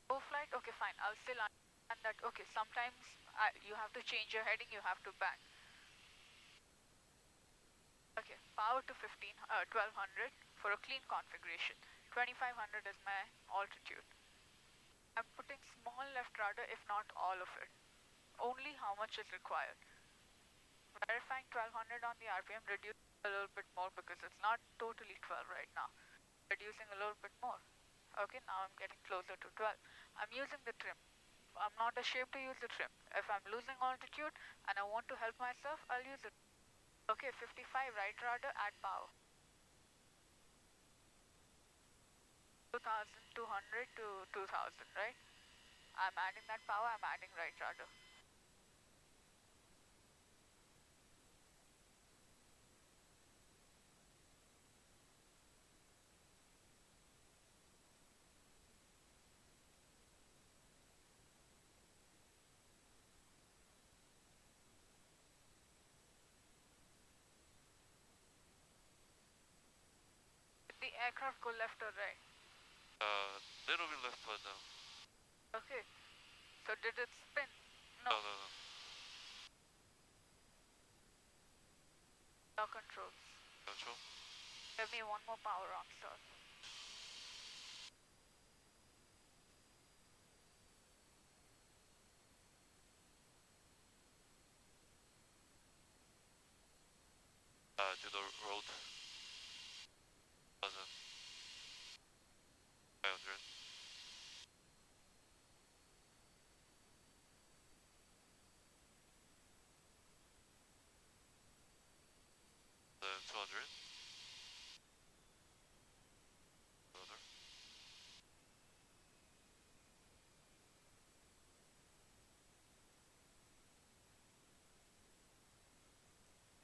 Go flight, okay, fine. I'll still understand that. Okay, sometimes you have to change your heading, you have to bank. Okay, power to 1200 for a clean configuration. 2500 is my altitude. I'm putting small left rudder, if not all of it. Only how much is required. Verifying 1200 on the RPM, reduce a little bit more because it's not totally 12 right now. Reducing a little bit more. Okay, now I'm getting closer to 12. I'm using the trim. I'm not ashamed to use the trim. If I'm losing altitude and I want to help myself, I'll use it. Okay, 55 right rudder, add power. 2200 to 2000, right? I'm adding that power, I'm adding right rudder. Did the aircraft go left or right? Little bit left, but no. Okay. So did it spin? No, No. no, no. Your controls. Control. Give me one more power on start. To the road. 500. Then 200. Another.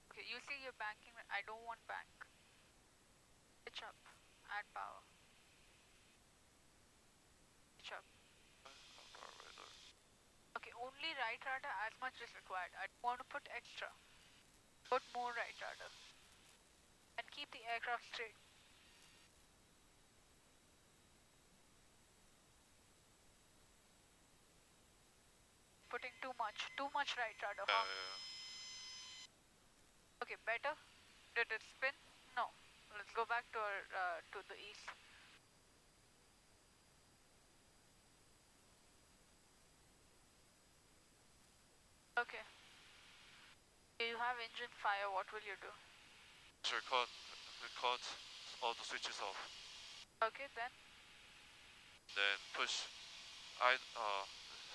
Okay, you see you're banking. I don't want bank. Pitch up. Add power. Pitch up. Okay, only right rudder as much is required. I don't want to put extra. Put more right rudder. And keep the aircraft straight. Putting too much right rudder, huh? Okay, better? Did it spin? No. Let's go back to to the east. Okay. You have engine fire, what will you do? Sure, cut all the switches off. Okay, then? Then push,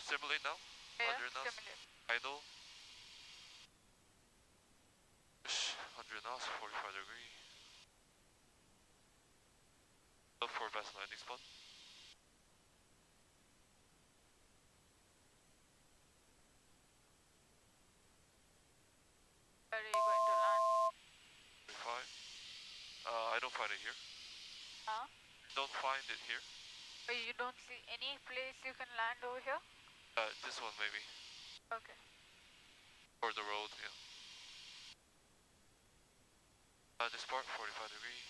simulate now, Yeah, 100 knots, simulate. idle, push 100 knots, 45 degree, look for best landing spot. Where are you going to land? 35, I don't find it here. Huh? Don't find it here. Oh, you don't see any place you can land over here? This one maybe. Okay. Or the road, yeah. This part, 45 degree.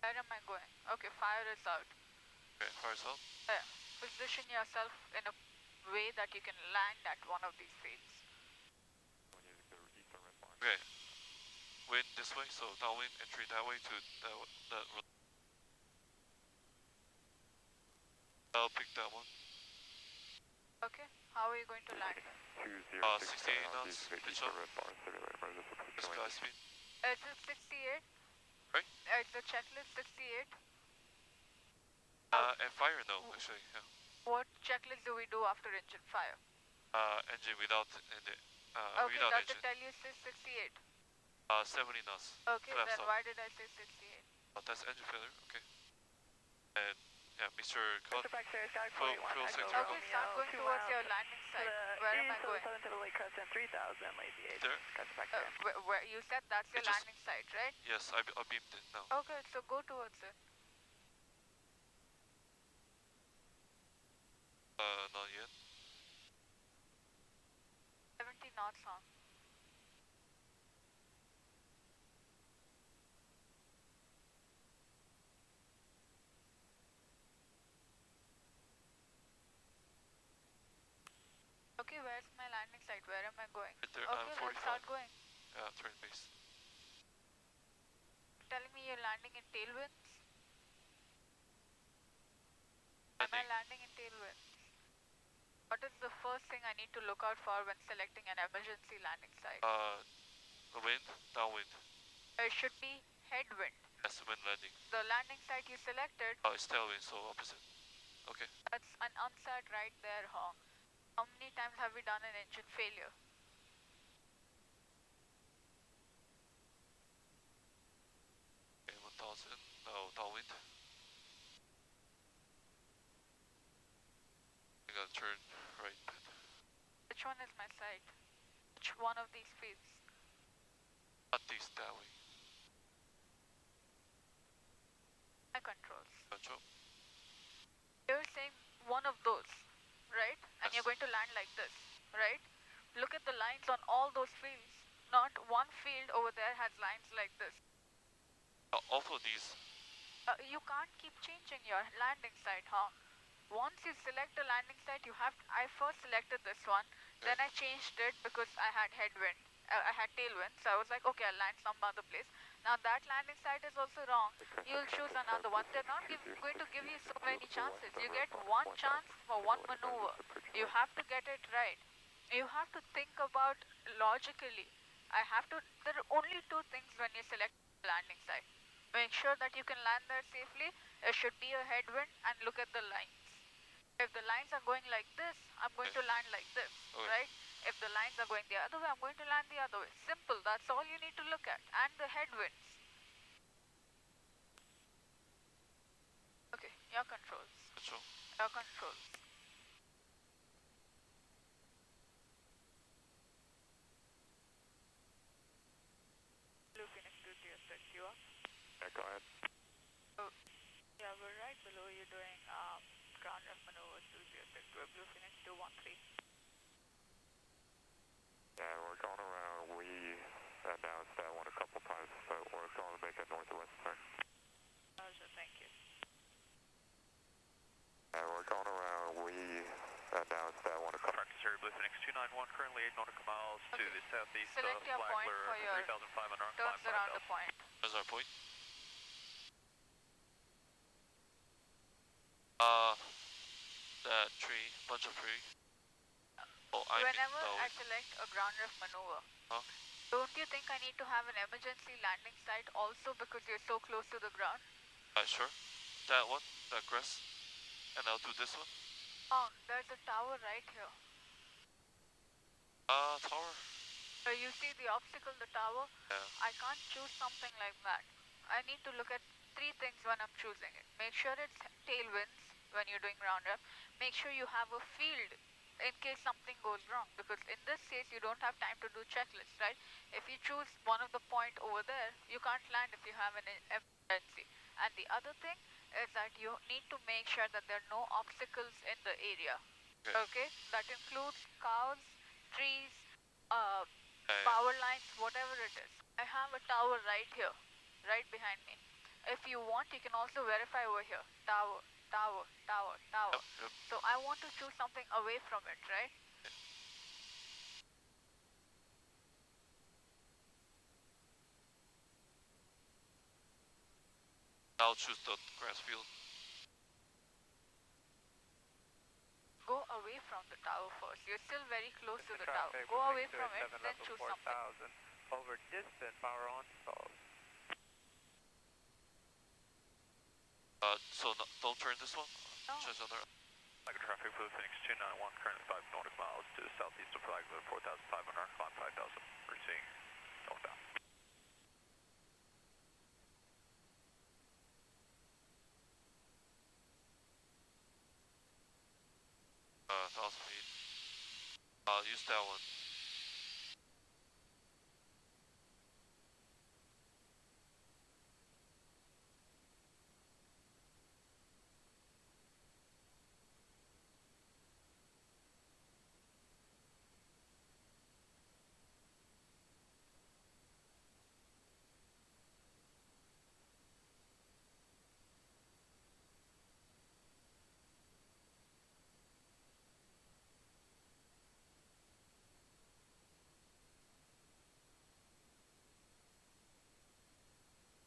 Where am I going? Okay, fire is out. Okay, fire's out. Position yourself in a way that you can land at one of these fields. Okay. Wind this way, so downwind, entry that way to the I'll pick that one. Okay, how are you going to land? 68 knots, pitch up. Just fly speed. It's a 68. Right? It's a checklist 68. And fire, no, actually, yeah. What checklist do we do after engine fire? Engine without engine. Okay, Without does engine. it tell you 68? 70 knots. Okay, Flaps then up. why did I say 68? Oh, that's engine failure, okay. And, yeah, Mr. Cod, Mr. Baxter, Sky full 41, sector Echo go. Okay, start going towards your landing site. Where am I going? 7 to the Lake Crescent, 3000, lazy 8. There? That's back there. Where you said that's your It just- landing site, right? Yes, I beamed it now. Okay, so go towards it. Not yet. 70 knots on. Okay, where's my landing site? Where am I going? Right there, Okay, let's 45. start going. Yeah, turn base. Telling me you're landing in tailwinds? Am I landing in tailwinds? What is the first thing I need to look out for when selecting an emergency landing site? The wind, downwind. It should be headwind. That's wind landing. The landing site you selected, It's tailwind, so opposite. Okay. that's an unsat right there, huh? How many times have we done an engine failure? Okay, 1000. No, downwind. I gotta turn right. Which one is my site? Which one of these fields? Not this, that way. My controls. Control. You're saying one of those, right? And Yes. you're going to land like this, right? Look at the lines on all those fields. Not one field over there has lines like this. Also these. You can't keep changing your landing site, huh? Once you select a landing site, I first selected this one, then I changed it because I had headwind. I had tailwind, so I was like, okay, I'll land some other place. Now that landing site is also wrong. You'll choose another one. They're not going to give you so many chances. You get one chance for one maneuver. You have to get it right. You have to think about logically. There are only two things when you select a landing site. Make sure that you can land there safely. There should be a headwind and look at the lines. If the lines are going like this, I'm going to land like this, right? If the lines are going the other way, I'm going to land the other way. Simple, that's all you need to look at. And the headwinds. Okay, your controls. Control. Your controls. Blue Phoenix 206, you up? Yeah, go ahead. Yeah, we're right below you doing ground ref maneuvers 206. We're Blue Phoenix 213. Yeah, we're going around. We announced that one a couple times, so we're going to make a northwest turn. Roger, thank you. Yeah, we're going around. We announced that one a couple times. Sir, Blue Phoenix 291, currently 8 nautical miles to the southeast of Select your point Flagler, for your 3,500 on turns around the point. Where's our point? That tree, bunch of tree. Oh, Whenever I select a ground ref maneuver, Huh? don't you think I need to have an emergency landing site also because you're so close to the ground? Sure. That one, that grass. And I'll do this one. Oh, there's a tower right here. Tower. So you see the obstacle, the tower? Yeah. I can't choose something like that. I need to look at three things when I'm choosing it. Make sure it's tailwinds when you're doing ground ref. Make sure you have a field in case something goes wrong. Because in this case, you don't have time to do checklists, right? If you choose one of the point over there, you can't land if you have an emergency. And the other thing is that you need to make sure that there are no obstacles in the area. Okay? That includes cows, trees, power lines, whatever it is. I have a tower right here, right behind me. if you want, you can also verify over here. Tower, tower, tower, tower. Yep. So I want to choose something away from it, right? I'll choose the grass field. Go away from the tower first. You're still very close to the tower. Go away from it, then choose something. Over distant, power on, stall. So don't turn this one? No. Choose other. Flight traffic for Phoenix 291, current 5 nautical miles to the southeast of flag with 4,500, climb 5,000. We're seeing northbound. Thousand feet. Use that one.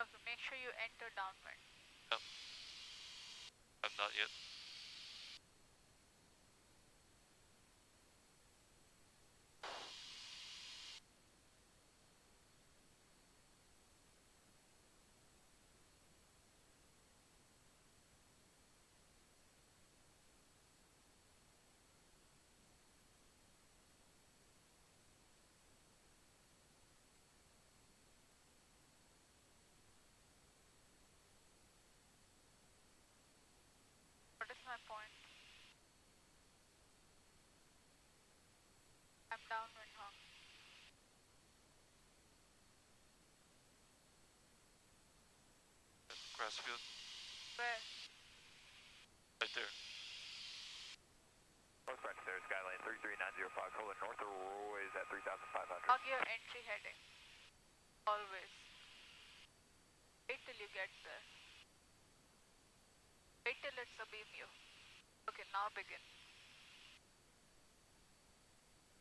Okay, make sure you enter downwind. Yep. I'm not yet. What is my point? I'm downwind, huh? Grass field. Where? Right there. Northwest there, Skyline 33905, holding north of Roy's at 3,500. Log your entry heading. Always. Wait till you get there. Wait till it's abeam you. Okay, now begin.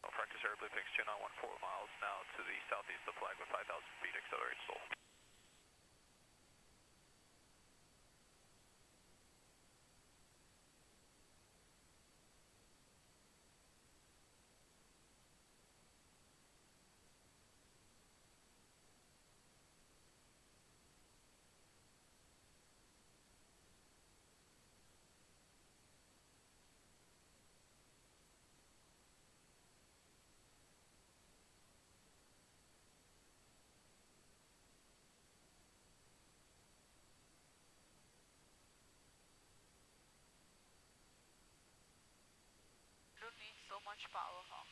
Practice air blue Phoenix 291, 4 miles now to the southeast of flag with 5,000 feet, accelerate stall. You don't need so much power, huh?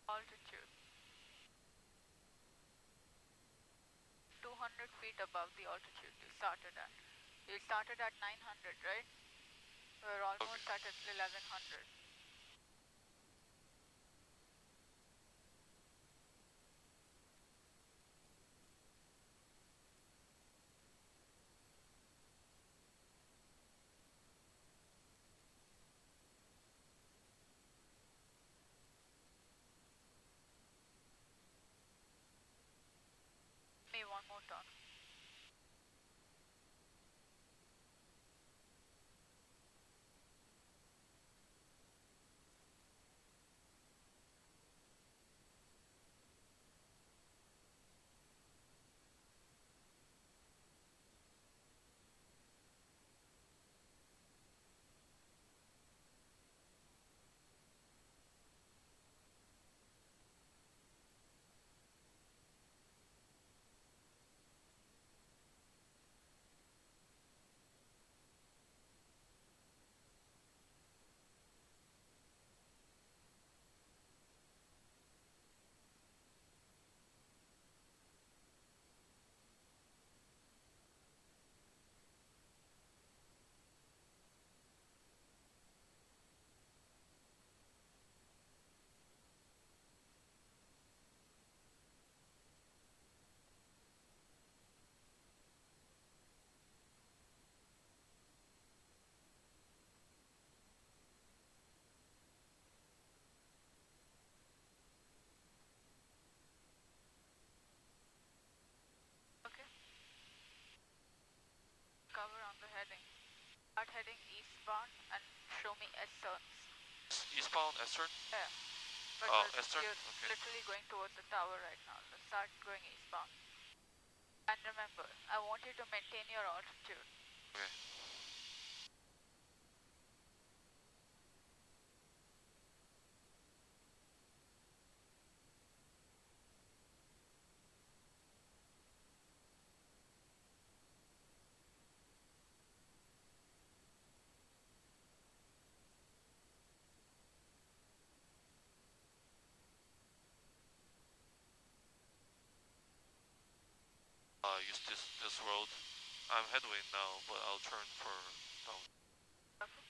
Altitude. 200 feet above the altitude you started at. You started at 900, right? We're almost at 1100. Me one more turn. heading eastbound and show me S-turns. Eastbound Eastern? Yeah. Oh, Because Eastern? you're Okay. literally going towards the tower right now. Let's start going eastbound. And remember, I want you to maintain your altitude. Okay. Use this road. I'm headwind now, but I'll turn for down. Okay.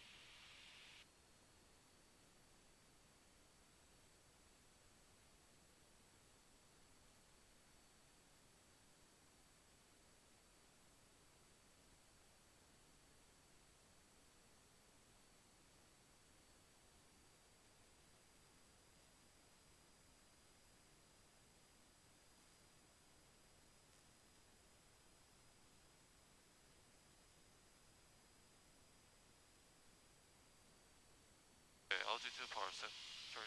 Okay, altitude power set. Turn.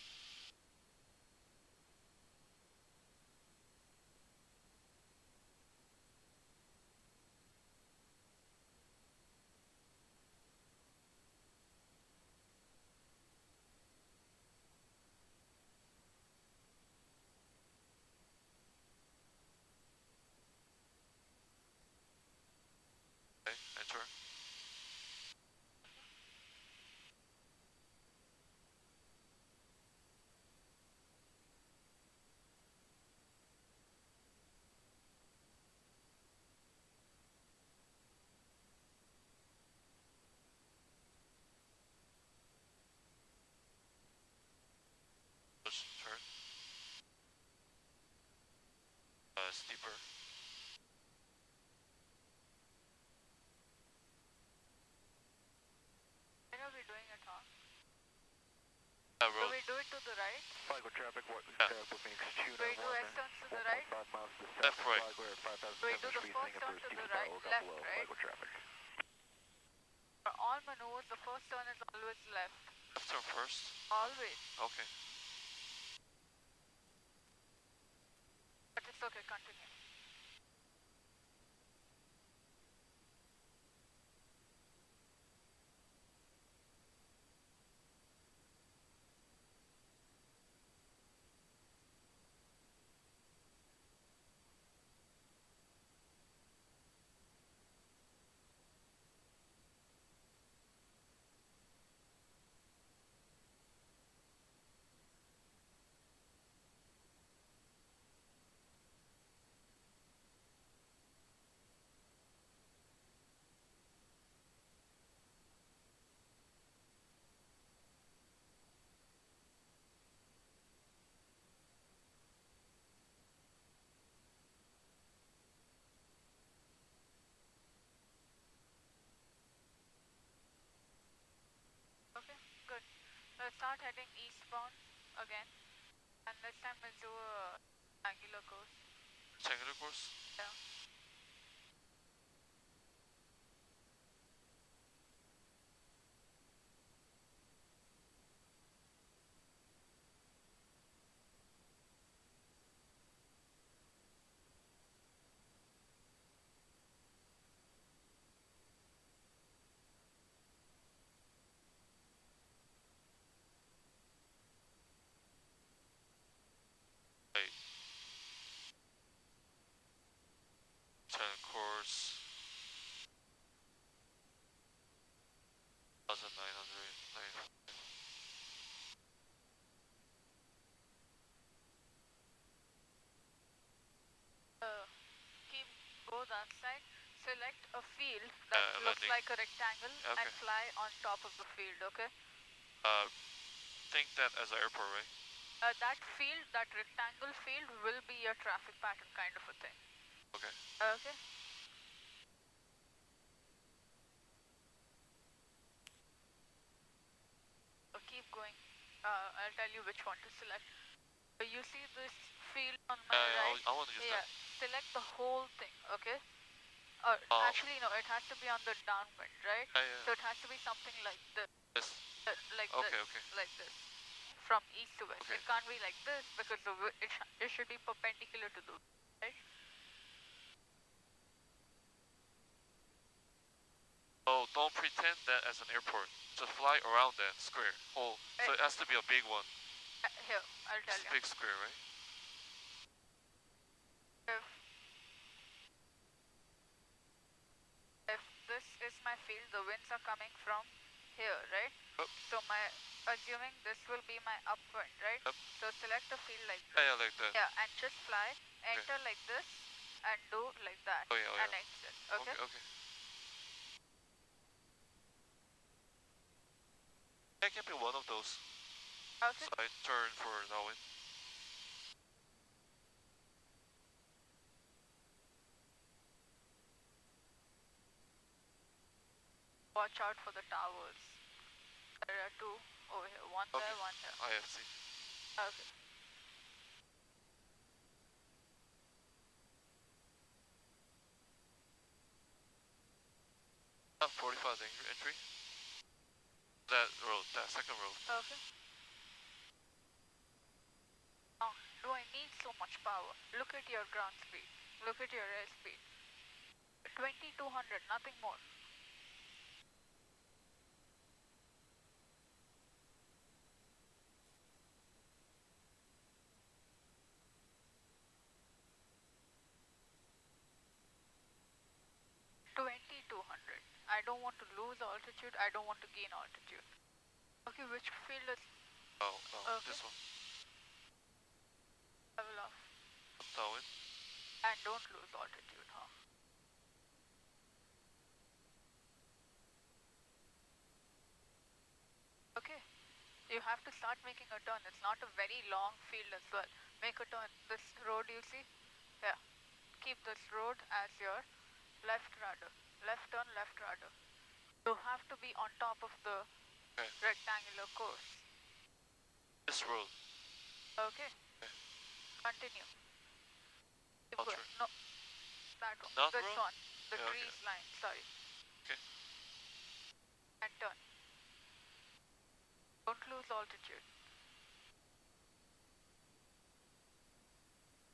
Okay, enter. Push, turn. Steeper. When are we doing it, huh? Do Road. we do it to the right? Flygo traffic, what, Yeah. Phoenix Do we do S-turns to the right? 1.5 miles to the Left, south. right. Flygo at 5,000 Do we do the speed, first turn Singapore, to steep the to right? power, Left, below, right? Flygo traffic. For all maneuvers, the first turn is always left. Left turn first. Always. Okay. But it's okay, continue. Okay, good. Let's start heading eastbound again. And this time we'll do a angular course. Rectangular course. Yeah. Right. Turn course. 1,909. Keep go that side. Select a field that looks Landing. like a rectangle and Okay. fly on top of the field, okay? Think that as an airport, right? That field, that rectangle field will be your traffic pattern kind of a thing. Okay. Okay? Keep going. I'll tell you which one to select. You see this field on my right? I want to use that. Select the whole thing, okay? Actually, no, it has to be on the downwind, right? Yeah. So it has to be something like this. This. Like Okay, this. okay. Like this. From east to west. Okay. It can't be like this because it should be perpendicular to the wind, right? So don't pretend that as an airport. Just fly around that square hole. So it has to be a big one. Here, I'll tell It's you. a big square, right? If this is my field, the winds are coming from here, right? Yep. So assuming this will be my upwind, right? Yep. So select a field like this. Yeah, like that. Yeah, and just fly, enter like this, and do like that, and exit, okay? Okay. I can be one of those. Okay. So I turn for downwind. Watch out for the towers. There are two over here, one there, one here. IFC. Okay. Not 45 entry. That road, that second road. Okay. Now, do I need so much power? Look at your ground speed. Look at your airspeed. 2200, nothing more. I don't want to lose altitude, I don't want to gain altitude. Okay, which field is... Oh, okay. This one. Level off. Downwind. And don't lose altitude, huh? Okay, you have to start making a turn. It's not a very long field as well. Make a turn. This road you see? Yeah. Keep this road as your left rudder. Left turn, left rudder. You have to be on top of the rectangular course. This road. Okay. Continue. Keep going. No. That one. Not this road? one. The trees line. Sorry. Okay. And turn. Don't lose altitude.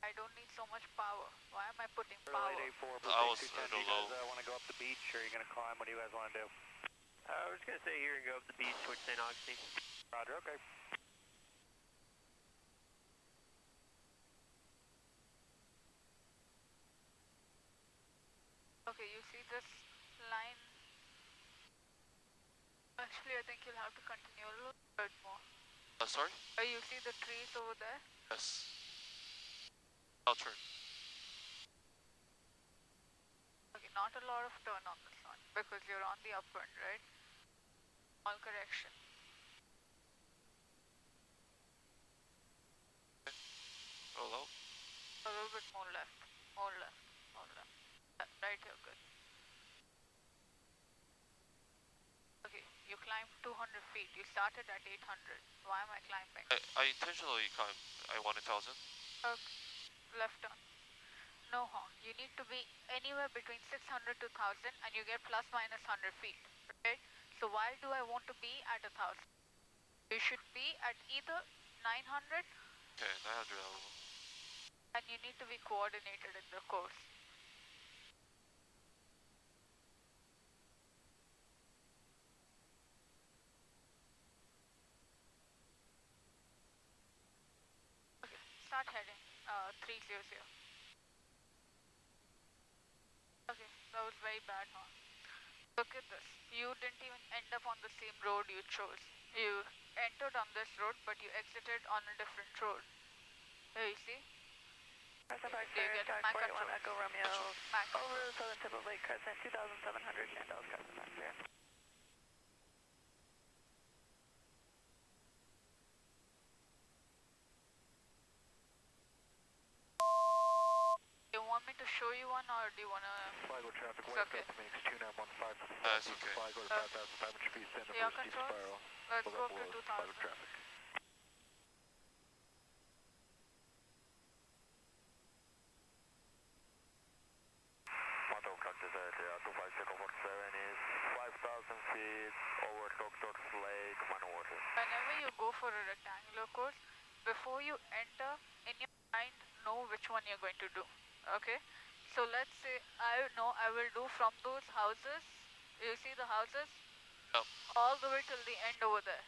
I don't need so much power. Why am I putting power? I was a little low. Do you guys want to go up the beach or are you going to climb? What do you guys want to do? We're just going to stay here and go up the beach towards St. Augustine. Roger, okay. Okay, you see this line? Actually, I think you'll have to continue a little bit more. Sorry? You see the trees over there? Yes. I'll turn. Okay, not a lot of turn on this one because you're on the upwind, right? All correction. Roll out. A little bit more left. More left. More left. Right here, good. Okay, you climbed 200 feet. You started at 800. Why am I climbing? I intentionally climbed. I want 1,000. Okay, left turn. No honk. You need to be anywhere between 600 to 1000 and you get plus minus 100 feet, right? So why do I want to be at 1000? You should be at either 900. Okay, 900 I will. And you need to be coordinated in the course. Okay, start heading 300. Okay, that was very bad, huh? Look at this. You didn't even end up on the same road you chose. You entered on this road, but you exited on a different road. Here, you see? Press up Do you get my 41 control? Echo Romeo Max over the southern tip of Lake Crescent, 2,700 Chandel's Crescent, that's clear. You want me to show you one or do you want to... Sligo traffic, It's west okay. Phoenix 2915. That's okay. Sligo to 5,500 feet, send Yeah, number steep controls. spiral. Let's Pull go up up to below 2000. Sligo traffic. Monto, contact for a rectangular course, before you enter, in your mind, know which one you're going to do. Okay? So let's say I know I will do from those houses, you see the houses? Yep. All the way till the end over there.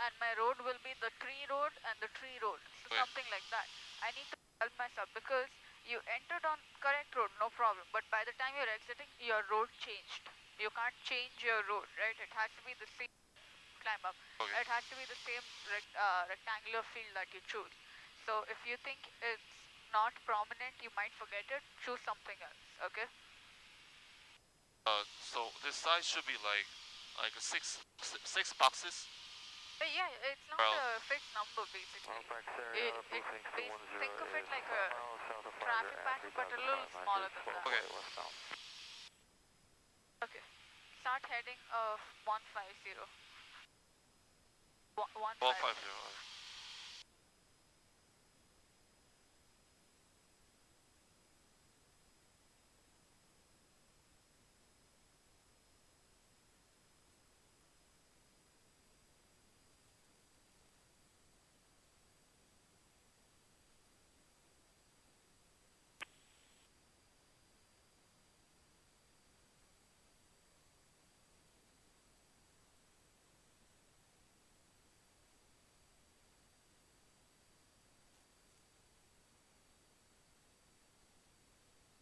And my road will be the tree road and the tree road. So Okay. something like that. I need to help myself because you entered on correct road, no problem. But by the time you're exiting, your road changed. You can't change your road, right? It has to be the same climb up. Okay. It has to be the same rectangular field that you choose. So if you think it's not prominent, you might forget it. Choose something else, okay? So this size should be like six boxes. Yeah, it's not a fixed number basically. Think of it like a traffic pattern, but a little smaller than that. Okay. Okay. Start heading of 150. 150. 150.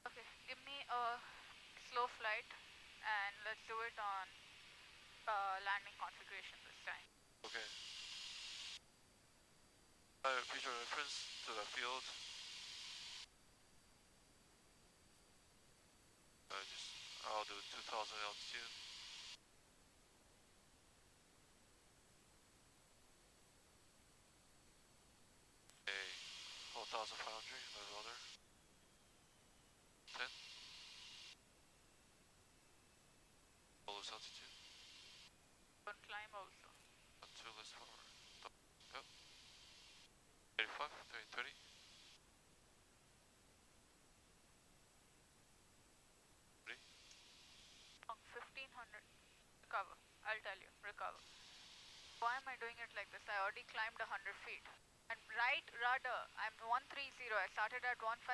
Okay, give me a slow flight and let's do it on landing configuration this time. Okay. Repeat your reference to the field. I'll do 2000 altitude. Okay, 4500, that's other. 10. Lowest altitude. Don't climb also. 2 less power. Yep. 35, 30. On 1500. Recover. I'll tell you. Recover. Why am I doing it like this? I already climbed 100 feet. And right rudder, I'm 130. I started at 150.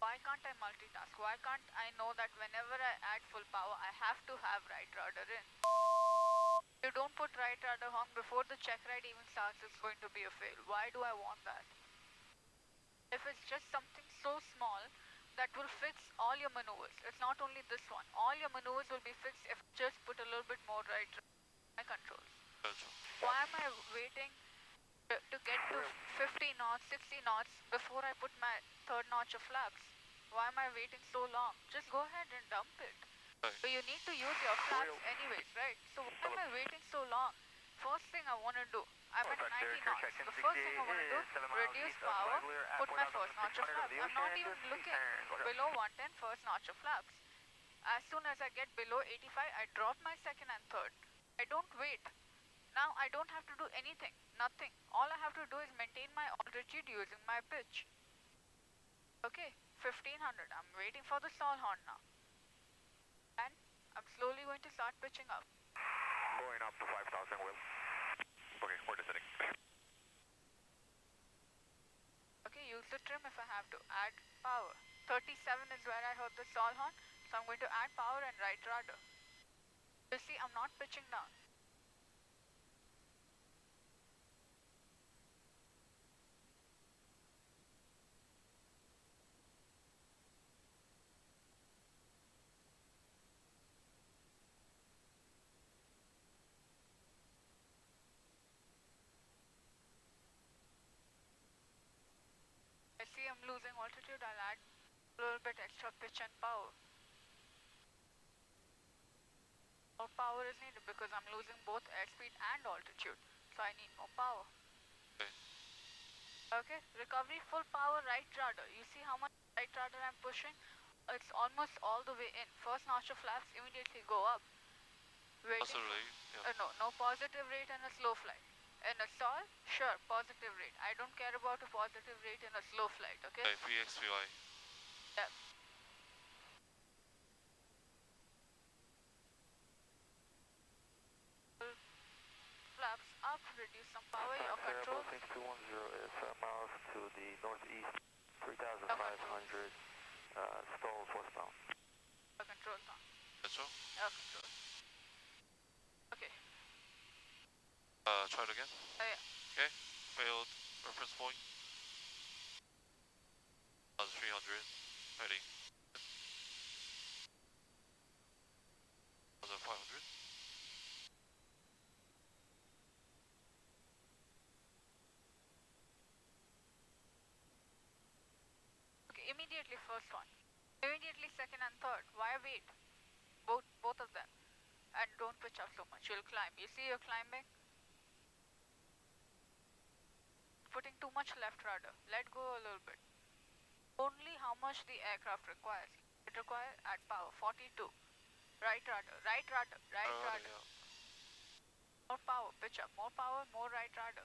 Why can't I multitask? Why can't I know that whenever I add full power, I have to have right rudder in? If you don't put right rudder on before the check ride even starts, it's going to be a fail. Why do I want that? If it's just something so small that will fix all your maneuvers, it's not only this one. All your maneuvers will be fixed if you just put a little bit more right my controls. Why am I waiting to get to 50 knots, 60 knots before I put my third notch of flaps? Why am I waiting so long? Just go ahead and dump it. But you need to use your flaps anyways, right? So why am I waiting so long? First thing I want to do, I'm at 90 knots. The first thing I want to do, reduce power, put my first notch of flaps. I'm not even looking below 110 first notch of flaps. As soon as I get below 85, I drop my second and third. I don't wait. Now I don't have to do anything, nothing. All I have to do is maintain my altitude using my pitch. Okay, 1500. I'm waiting for the stall horn now. And I'm slowly going to start pitching up. Going up to 5000, Will. Okay, we're descending. Okay, use the trim if I have to. Add power. 37 is where I heard the stall horn, so I'm going to add power and right rudder. You see, I'm not pitching down. I see I'm losing altitude, I'll add a little bit extra pitch and power. More power is needed because I'm losing both airspeed and altitude, so I need more power. Okay, recovery full power right rudder. You see how much right rudder I'm pushing? It's almost all the way in. First notch of flaps immediately go up. Positive rate, yeah. No positive rate in a slow flight. In a stall, sure, positive rate. I don't care about a positive rate in a slow flight, okay? Okay, 3XPY. Yeah. control. Phoenix 210 is miles to the northeast, 3,500, stalls westbound. Control, sir. Control? Control. Okay. Try it again. Yeah. Okay. Failed reference point. 1,300. Heading. 1,500. Okay, immediately first one. Immediately second and third. Why wait? Both of them. And don't pitch up so much. You'll climb. You see you're climbing? Putting too much left rudder. Let go a little bit. Only how much the aircraft requires. It requires at power 42. Right rudder. Right rudder. Right rudder. Yeah. More power. Pitch up. More power. More right rudder.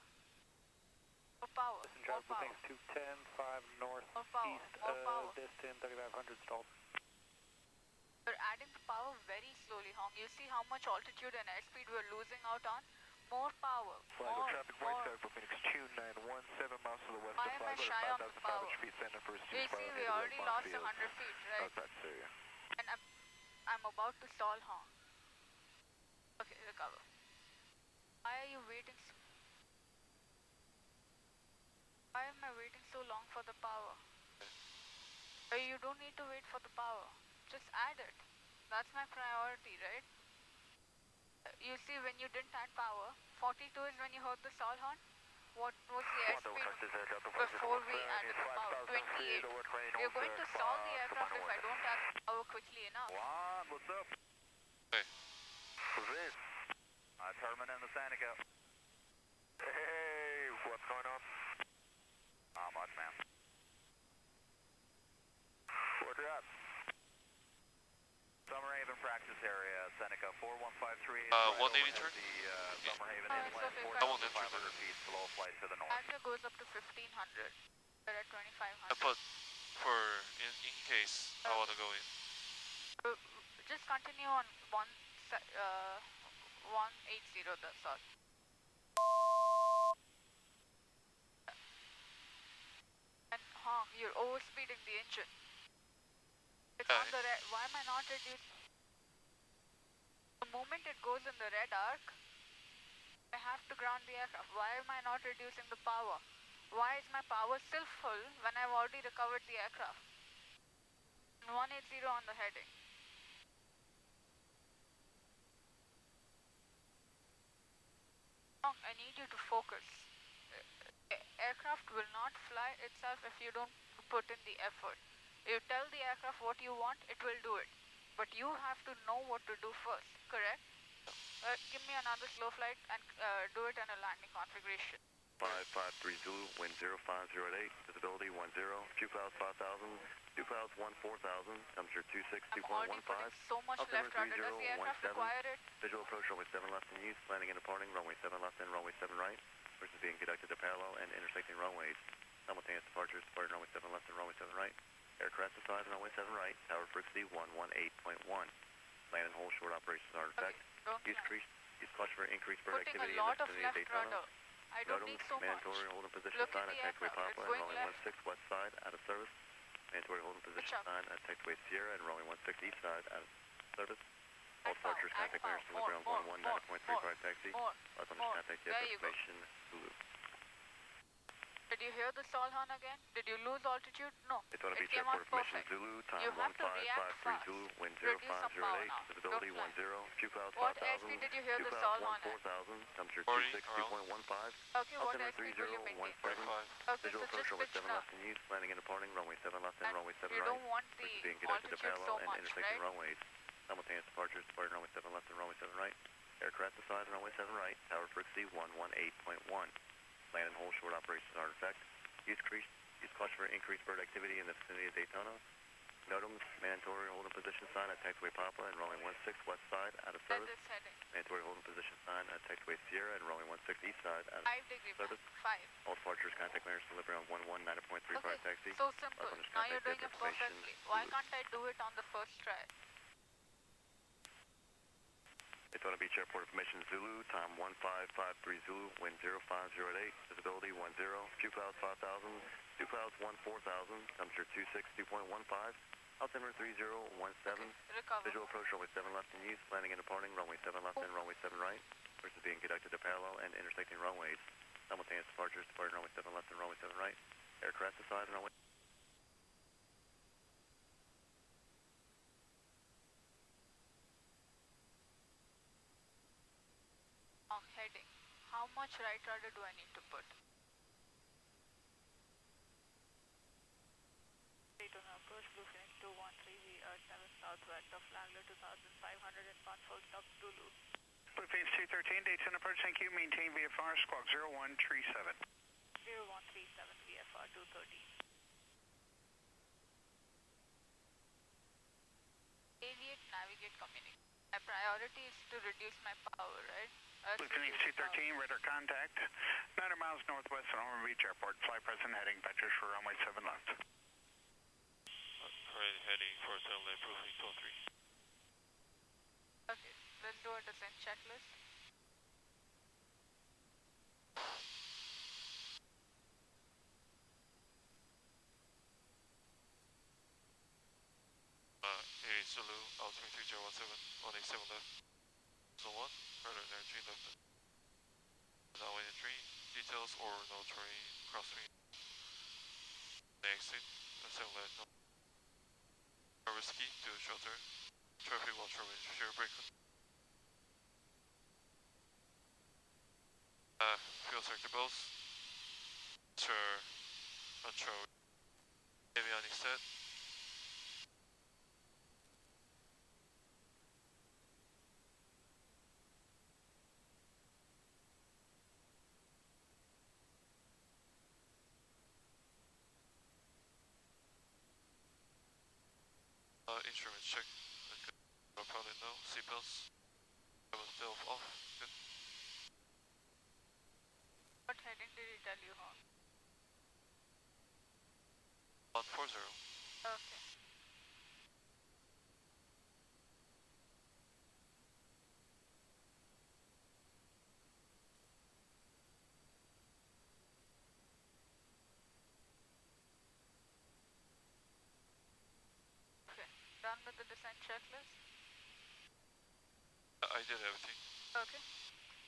More power. More power. 210, 5 north, More power. east, More power. destin 3,500 stalled. We're adding the power very slowly, Hong. You see how much altitude and airspeed we're losing out on? More power. Flagler More. traffic right side for Phoenix 2917 miles to the west Why of am I Flagler, shy on the 5,500 power? feet, center for You see, we already lost 100 feet, right? Outside Syria. And I'm about to stall, Hong. Okay, recover. Why are you waiting so... Why am I waiting so long for the power? You don't need to wait for the power. Just add it. That's my priority, right? You see, when you didn't add power, 42 is when you heard the stall horn. What was the airspeed before we added the power? 28. We're going to stall the aircraft if I don't add power quickly enough. Juan, what's up? Hey. Who's this? Termin and the Seneca. Hey, what's going on? Not much, man. Where you at? Summerhaven practice area, Seneca 4153. 180 turn? The Summerhaven Oh, it's inlet, okay, 4,500 feet, slow flight to the north. Actually goes up to 1500. We're at 2500. But for in case I want to go in. Just continue on 180, that's all. And Hong, you're overspeeding the engine. It's on the red. Why am I not reducing? The moment it goes in the red arc, I have to ground the aircraft. Why am I not reducing the power? Why is my power still full when I've already recovered the aircraft? 180 on the heading. I need you to focus. Aircraft will not fly itself if you don't put in the effort. You tell the aircraft what you want, it will do it. But you have to know what to do first, correct? Give me another slow flight and do it in a landing configuration. 553 Zulu, wind 0508, visibility 10, few clouds 5,000, dew clouds 4,000, temperature 26, I'm already putting so much left rudder. Does the aircraft require it? Visual approach runway 7 left in use, landing and departing, runway 7 left in, runway 7 right, which is being conducted to parallel and intersecting runways. Simultaneous departures, departing runway 7 left and runway 7 right. Aircraft aside runway 7 right, tower frequency 118.1. Land and hold short operations are in effect. Use clutch for increased bird putting activity a lot in of the left vicinity of Daytona. rudder. I don't need so much. Mandatory hold in position Look sign at at the taxiway aircraft. Papa It's and going runway left. 16 west side out of service. Mandatory hold in position Pitch up. sign at taxiway Sierra and runway 16 east side out of service. All Add power, departures add contact power. clearance delivery on 119.35 taxi. More. Last on More. contact There you go. information Zulu. Did you hear the stall horn again? Did you lose altitude? No. It's on a It beach came out airport information perfect. Zulu, time You have to react 1553 fast. Zulu, wind Reduce some power 0508, now. visibility Don't 10, few clouds What 5,000, airspeed did you hear dew the clouds stall horn at? 14,000, temperature 40, 26, 2.15. Okay, what airspeed will you maintain? 37. 45. Okay, Visual so approach just runway pitch 7 now. left in use, landing and departing, runway 7 left in, And runway 7 you right, don't want which is the being conducted to altitude parallel so and much, intersecting right? runways. Simultaneous departures, departing runway 7 left and runway 7 right. Aircraft aside runway 7 right, tower frequency 118.1. Land and hold short operations are in effect. Use clutch for increased bird activity in the vicinity of Daytona. NOTAMs, mandatory hold in position sign at taxiway Papa and runway 16 west side out of At service. this heading. Mandatory hold in position sign at taxiway Sierra and runway 16 east side out of 5 degree service. back. 5. All departures contact clearance delivery on 119.35 Okay, taxi. so simple. Last on Now you're doing contact it perfectly. Why Zulu. can't I do it on the first try? Daytona Beach Airport information Zulu, time 1553 Zulu, wind 050 at 8, visibility 10, few clouds 5,000, few clouds 14,000, temperature 262.15, altimeter 3017, Recover. visual approach runway 7 left in use, landing and departing runway 7 left and runway 7 right, versus being conducted to parallel and intersecting runways, simultaneous departures departing runway 7 left and runway 7 right, aircraft aside and runway. Long heading. How much right rudder do I need to put? Daytona approach, Blue Phoenix 213, we are 7 southwest of Flagler 2500 and Pathfinder Stop Zulu. Blue Phoenix 213, Daytona approach, thank you. Maintain VFR, squawk 0137. 0137 VFR 213. Aviate, navigate, communicate. My priority is to reduce my power, right? Blue Phoenix 213, radar contact, 900 miles northwest of Ormond Beach Airport. Fly present heading, vectors for runway 7 left. Current heading for 7 left, Blue Phoenix 213. Okay, let's do a descent checklist. Zulu, altimeter 3017, 187 left. Zone 1, radar energy left. Downwind entry, details or no terrain, crosswind. The exit, 7 left, no. Risky to shelter. Traffic watch for wind shear brake. Fuel sector bells. Control. Avionics set. Instruments check. Okay. Probably no. Seatbelts. I will still off. Good. What heading did he tell you, huh? 140. Okay. Okay. Done with the descent checklist? I did everything. Okay.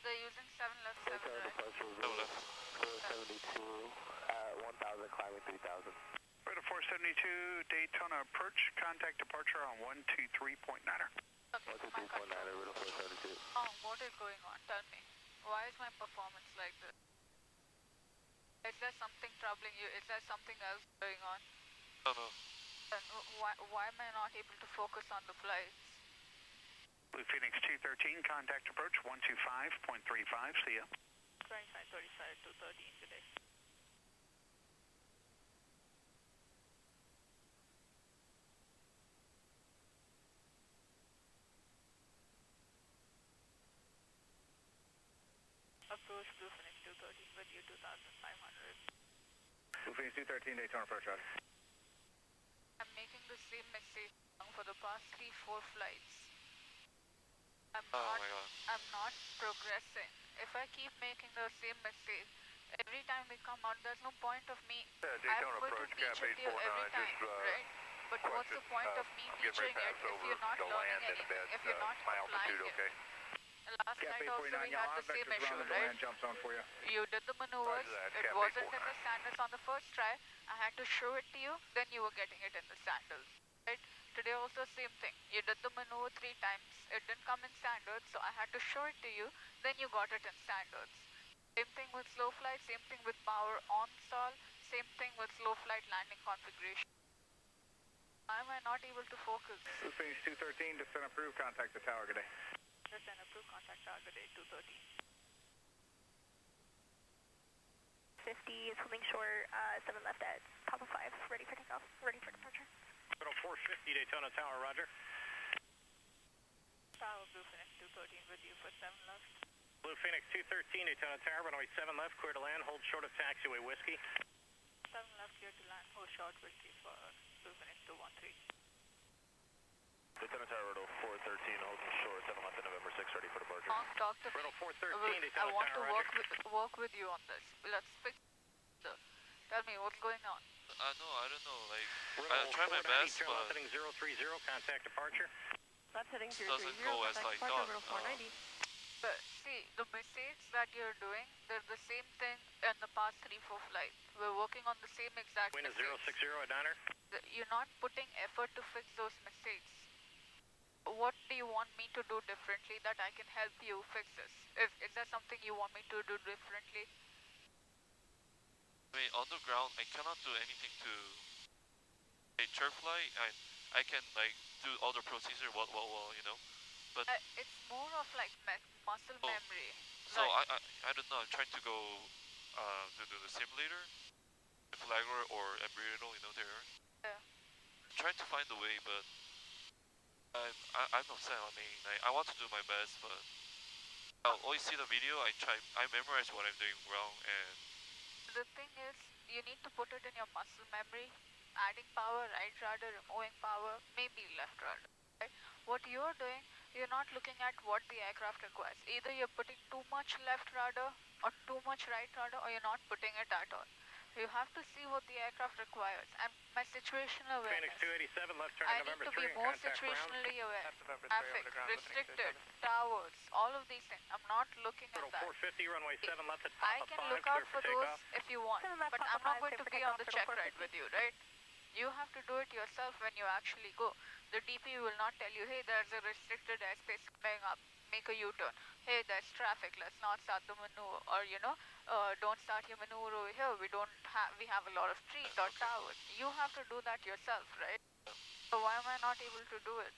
They're using 7 left, 7 right. 7 left. 472, 1000, climbing 3000. Radar 472, Daytona approach, contact departure on 123.9er. Okay, my 123.9, control. radar 472. Oh, what is going on? Tell me. Why is my performance like this? Is there something troubling you? Is there something else going on? No. Then why am I not able to focus on the flights? Blue Phoenix 213, contact approach 125.35, see ya. 2535 213 today. Approach Blue Phoenix 213 with you 2500. Blue Phoenix 213, Daytona approach, roger. I'm making the same mistake for the past 3-4 flights. I'm not progressing. If I keep making the same mistake, every time we come out, there's no point of me. I'm going to teach it to you every time, right? But what's the point of me teaching it if you're not learning anything, if you're not applying it? Last night also we had the same issue, right? You did the maneuvers, it wasn't in the standards on the first try. I had to show it to you, then you were getting it in the standards, right? Today also same thing. You did the maneuver 3 times, it didn't come in standards, so I had to show it to you, then you got it in standards. Same thing with slow flight, same thing with power on stall, same thing with slow flight landing configuration. Why am I not able to focus? Blue Phoenix 213, descent approved, contact the tower, good day. Descent approved, contact target 213. 50 is holding short, 7 left at Papa 5, ready for takeoff, ready for departure. Total 450, Daytona Tower, roger. Tower Blue Phoenix 213 with you for 7 left. Blue Phoenix 213, Daytona Tower, runway 7 left, clear to land, hold short of taxiway, whiskey. 7 left here to land, hold short whiskey for Blue Phoenix 213. Daytona Tower, Roto 413, holding short, 7 left in November 6. ready for departure. Talk to me. Riddle 413, I Daytona want to Tower, work with you on this. Let's fix the. Tell me what's going on. No, I don't know. Like, Riddle I try my 490, best, turn left but heading 030, contact departure. Left heading it doesn't go as I thought. Riddle 490. But see, the mistakes that you're doing, they're the same thing in the past 3-4 flights. We're working on the same exact Wind is mistakes. 060 at Donner. You're not putting effort to fix those mistakes. What do you want me to do differently that I can help you fix this? Is there something you want me to do differently? I mean, on the ground, I cannot do anything to a chirp flight. I can like do all the procedure, well, you know. But It's more of like muscle memory. so like, I don't know. I'm trying to go to do the simulator, the flagger or embryonal, you know, there. Yeah. I'm trying to find the way, but I'm upset. I mean, I want to do my best, but I'll always see the video. I memorize what I'm doing wrong, and The thing is, you need to put it in your muscle memory. Adding power, right rudder, removing power, maybe left rudder. Right? What you're doing, you're not looking at what the aircraft requires. Either you're putting too much left rudder or too much right rudder, or you're not putting it at all. You have to see what the aircraft requires. And my situational Phoenix awareness, 287, left turn I need November to 3 be and more contact ground. situationally aware. November 3 Traffic, over the ground, restricted, towers, all of these things. I'm not looking at Riddle that. 450, runway 7 left at I Papa can 5, look out clear for for those takeoff. if you want, Seven left, but Papa I'm not 5, going clear to for be on takeoff, the Riddle check ride 450. with you, right? You have to do it yourself when you actually go. The DP will not tell you, hey, there's a restricted airspace coming up, make a U-turn. Hey, there's traffic, let's not start the maneuver. Or, don't start your maneuver over here. We have a lot of trees or towers. You have to do that yourself, right? So why am I not able to do it?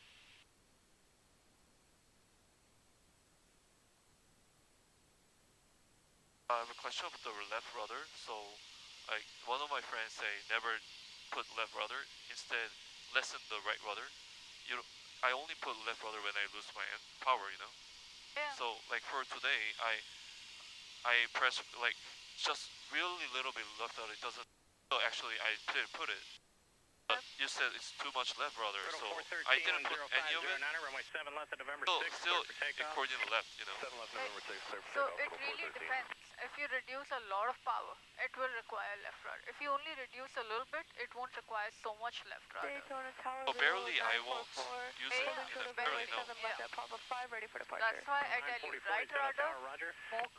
I have a question about the left rudder. So, like, one of my friends say never put left rudder. Instead, lessen the right rudder. I only put left rudder when I lose my power, you know. Yeah. So, like for today, I press like just really little bit left rudder. It doesn't. So actually, I didn't put it. But you said it's too much left rudder, Riddle so 413, I didn't put any of it. runway 7 left at November Still, 6, still clear for takeoff. according to left, you know. 7 left, November 6, clear for So takeoff, it Riddle really 413. depends. If you reduce a lot of power, it will require left rudder. If you only reduce a little bit, it won't require so much left rudder. Daytona Tower, So barely I won't 944. use Yeah, it, yeah, you know, yeah. barely no. 7 left at Papa 5, ready for departure. That's why I tell you, 944, right Daytona rudder, Tower, roger.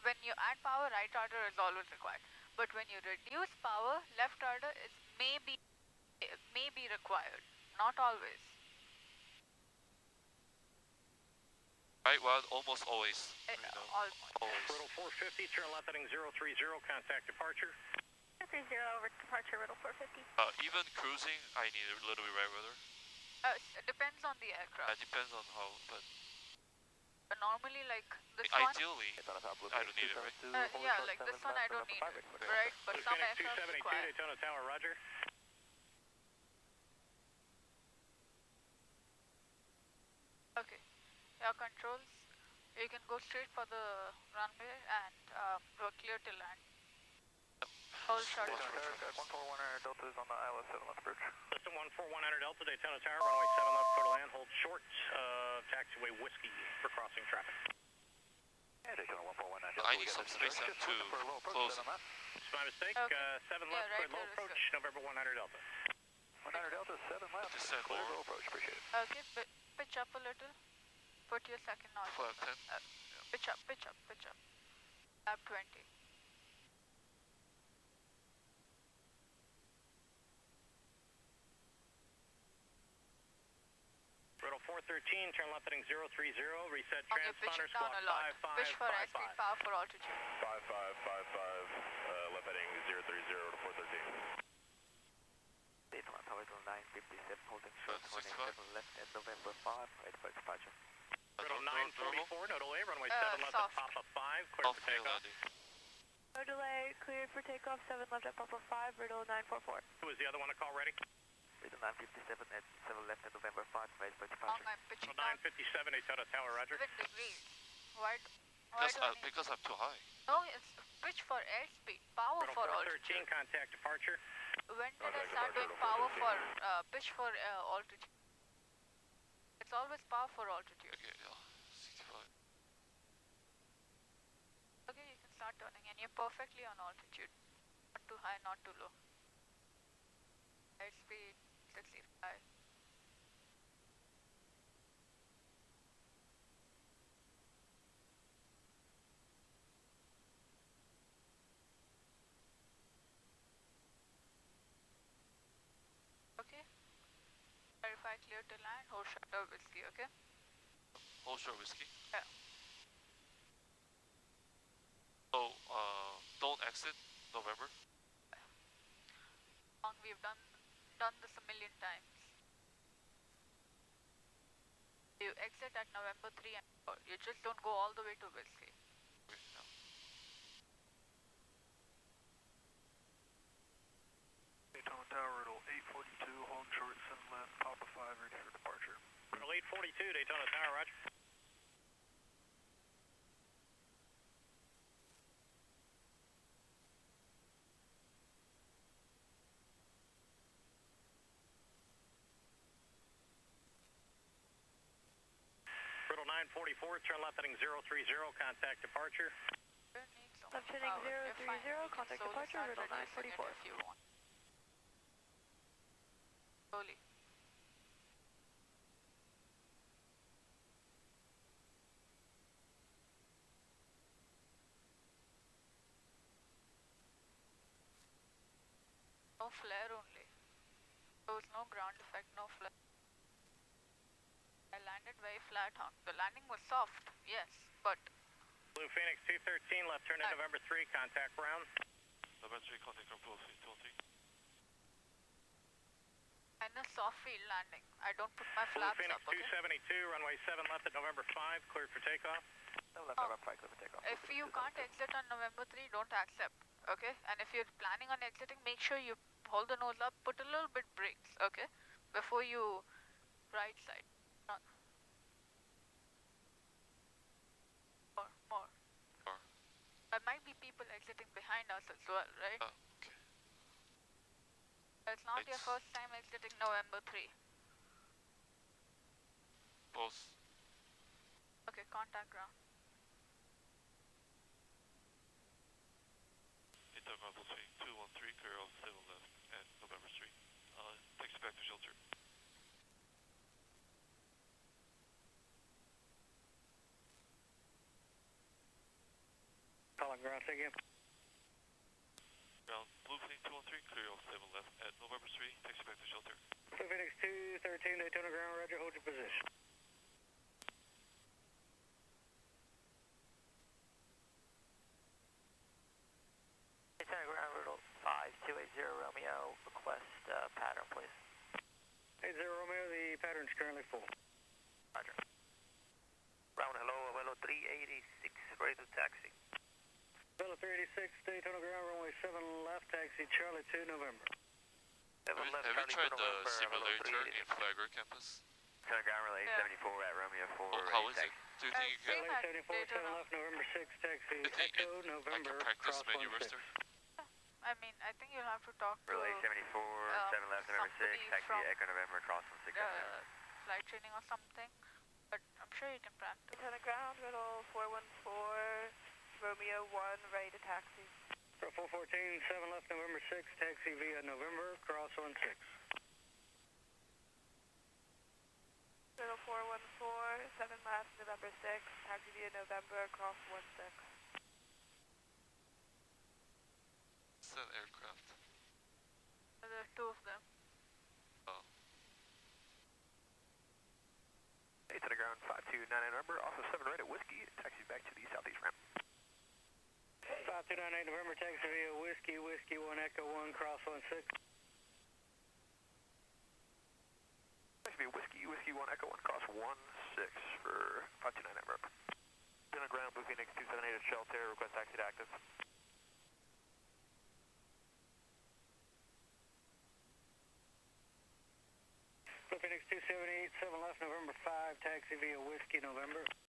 when you add power, right rudder is always required. But when you reduce power, left rudder is maybe required, not always. Right, well, almost always. You know, Almost. always. Riddle 450, turn left heading 030, contact departure. 30 over departure, Riddle 450. Even cruising, I need a little bit right rudder. It depends on the aircraft. Depends on how, but Normally, like this one, ideally, Daytona Top Blue, I don't need it, right? yeah, like this one I don't need it, right? But some Phoenix aircraft 272, require. Daytona Tower, roger. Okay, your controls, you can go straight for the runway and we're clear to land. Hold short. Daytona Tower, 14100 Delta is on the ILS 7 left approach. System 14100 Delta, Daytona Tower, runway 7 left, clear to land, hold short, taxiway whiskey for crossing traffic. Yeah, Daytona 141 Delta. I need some space out to close. It's my mistake, Okay. 7 Yeah, left, right clear low there is approach, November 100 Delta. 100 Delta, 7 left, Descend clear lower. low approach, appreciate it. Okay, pitch up a little. Put your second notch. 510. Pitch up. Lap 20. Riddle 413, turn left heading 030, reset Okay, pitching transponder, down squawk a lot. Pitch for airspeed, 5555. power for altitude. 5555, left heading 030 to 413. Daytona Tower to 957, holding short, 65. 27 left at November 5, ready for departure. Riddle Normal. 944, no delay, runway 7 left soft. at Papa 5, clear Off for tail takeoff. landing. No delay, cleared for takeoff, 7 left at Papa 5, Riddle 944. Who was the other one to call ready? Riddle 957 at 7 left at November 5, ready for Long, departure. I'm pitching Riddle down 957, Daytona Tower, roger. 7 degrees. Why Because I'm too high. No, it's pitch for airspeed, power Riddle for 413, altitude. contact departure. When did I Contact start departure, doing Riddle power 413. for pitch for altitude? It's always power for altitude. Okay, yeah. 65. start turning, and you're perfectly on altitude. Not too high, not too low. Airspeed 65. Okay. Verify clear to land, hold shutter whiskey, okay? Hold short whiskey. Yeah. So, don't exit November. We've done this a million times. You exit at November 3 and 4. You just don't go all the way to whiskey. Okay, yeah. Daytona Tower, Riddle 842, hold short, 7 left, Papa 5, ready for departure. Riddle 842, Daytona Tower, roger. Riddle 944, turn left heading 030, contact departure. Left heading 030, contact departure, Riddle 944. If you want. Slowly. No flare only. There was no ground effect, no flare. I landed very flat, huh? The landing was soft, yes, but... Blue Phoenix 213, left turn at November 3, contact ground. November 3, contact ground, Blue 23. And a soft field landing. I don't put my Blue flaps Phoenix up, okay? 272, runway 7 left at November 5, cleared for takeoff. Left November 5, clear for takeoff. If you can't exit on November 3, don't accept, okay? And if you're planning on exiting, make sure you hold the nose up, put a little bit brakes, okay? Before you right side. More. There might be people exiting behind us as well, right? Okay. It's not your Thanks. first time exiting November 3. Both. Okay, contact ground. Daytona ground, Blue 213, clear off 7 left at November 3. Takes back to shelter. Calling ground, take in. Ground, Blue Phoenix 213, clear off 7 left at November 3. Takes back to shelter. Blue Phoenix 213, Daytona ground, roger, hold your position. Daytona ground, Riddle 5280, Romeo, request pattern, please. 80 Romeo, the pattern's currently full. Roger. Ground, hello, Velo 386, ready to taxi. Velo 386, Daytona ground, runway 7 left, taxi Charlie 2, November. Have you tried the simulator in Flagler campus? Daytona ground, relay 874 at Romeo 4. How is it? Do you think you can... Same at 74, 7 Daytona. left, November 6, taxi Do you think Echo, I November, can practice cross maneuvers 16. there? I mean, I think you'll have to talk to Relay 74, 7 left, November 6, somebody taxi from Echo November, cross 16. flight training or something, but I'm sure you can practice. Daytona ground, Riddle 414, Romeo 1, ready to taxi. 414, 7 left, November 6, taxi via November, cross 16. Riddle 414, 7 left, November 6, taxi via November, cross 16. It's an aircraft. There are two of them. Oh. Daytona ground, 5299 November, also 7 right at Whiskey, taxi back to the southeast ramp. 5298 November, taxi via Whiskey, Whiskey 1, Echo 1, cross 16. Taxi via Whiskey, Whiskey 1, Echo 1, cross 16 for 529 November. Daytona ground, Blue Phoenix 278 at shelter, request taxi to active. Blue Phoenix 278, 7 left, November 5, taxi via Whiskey, November.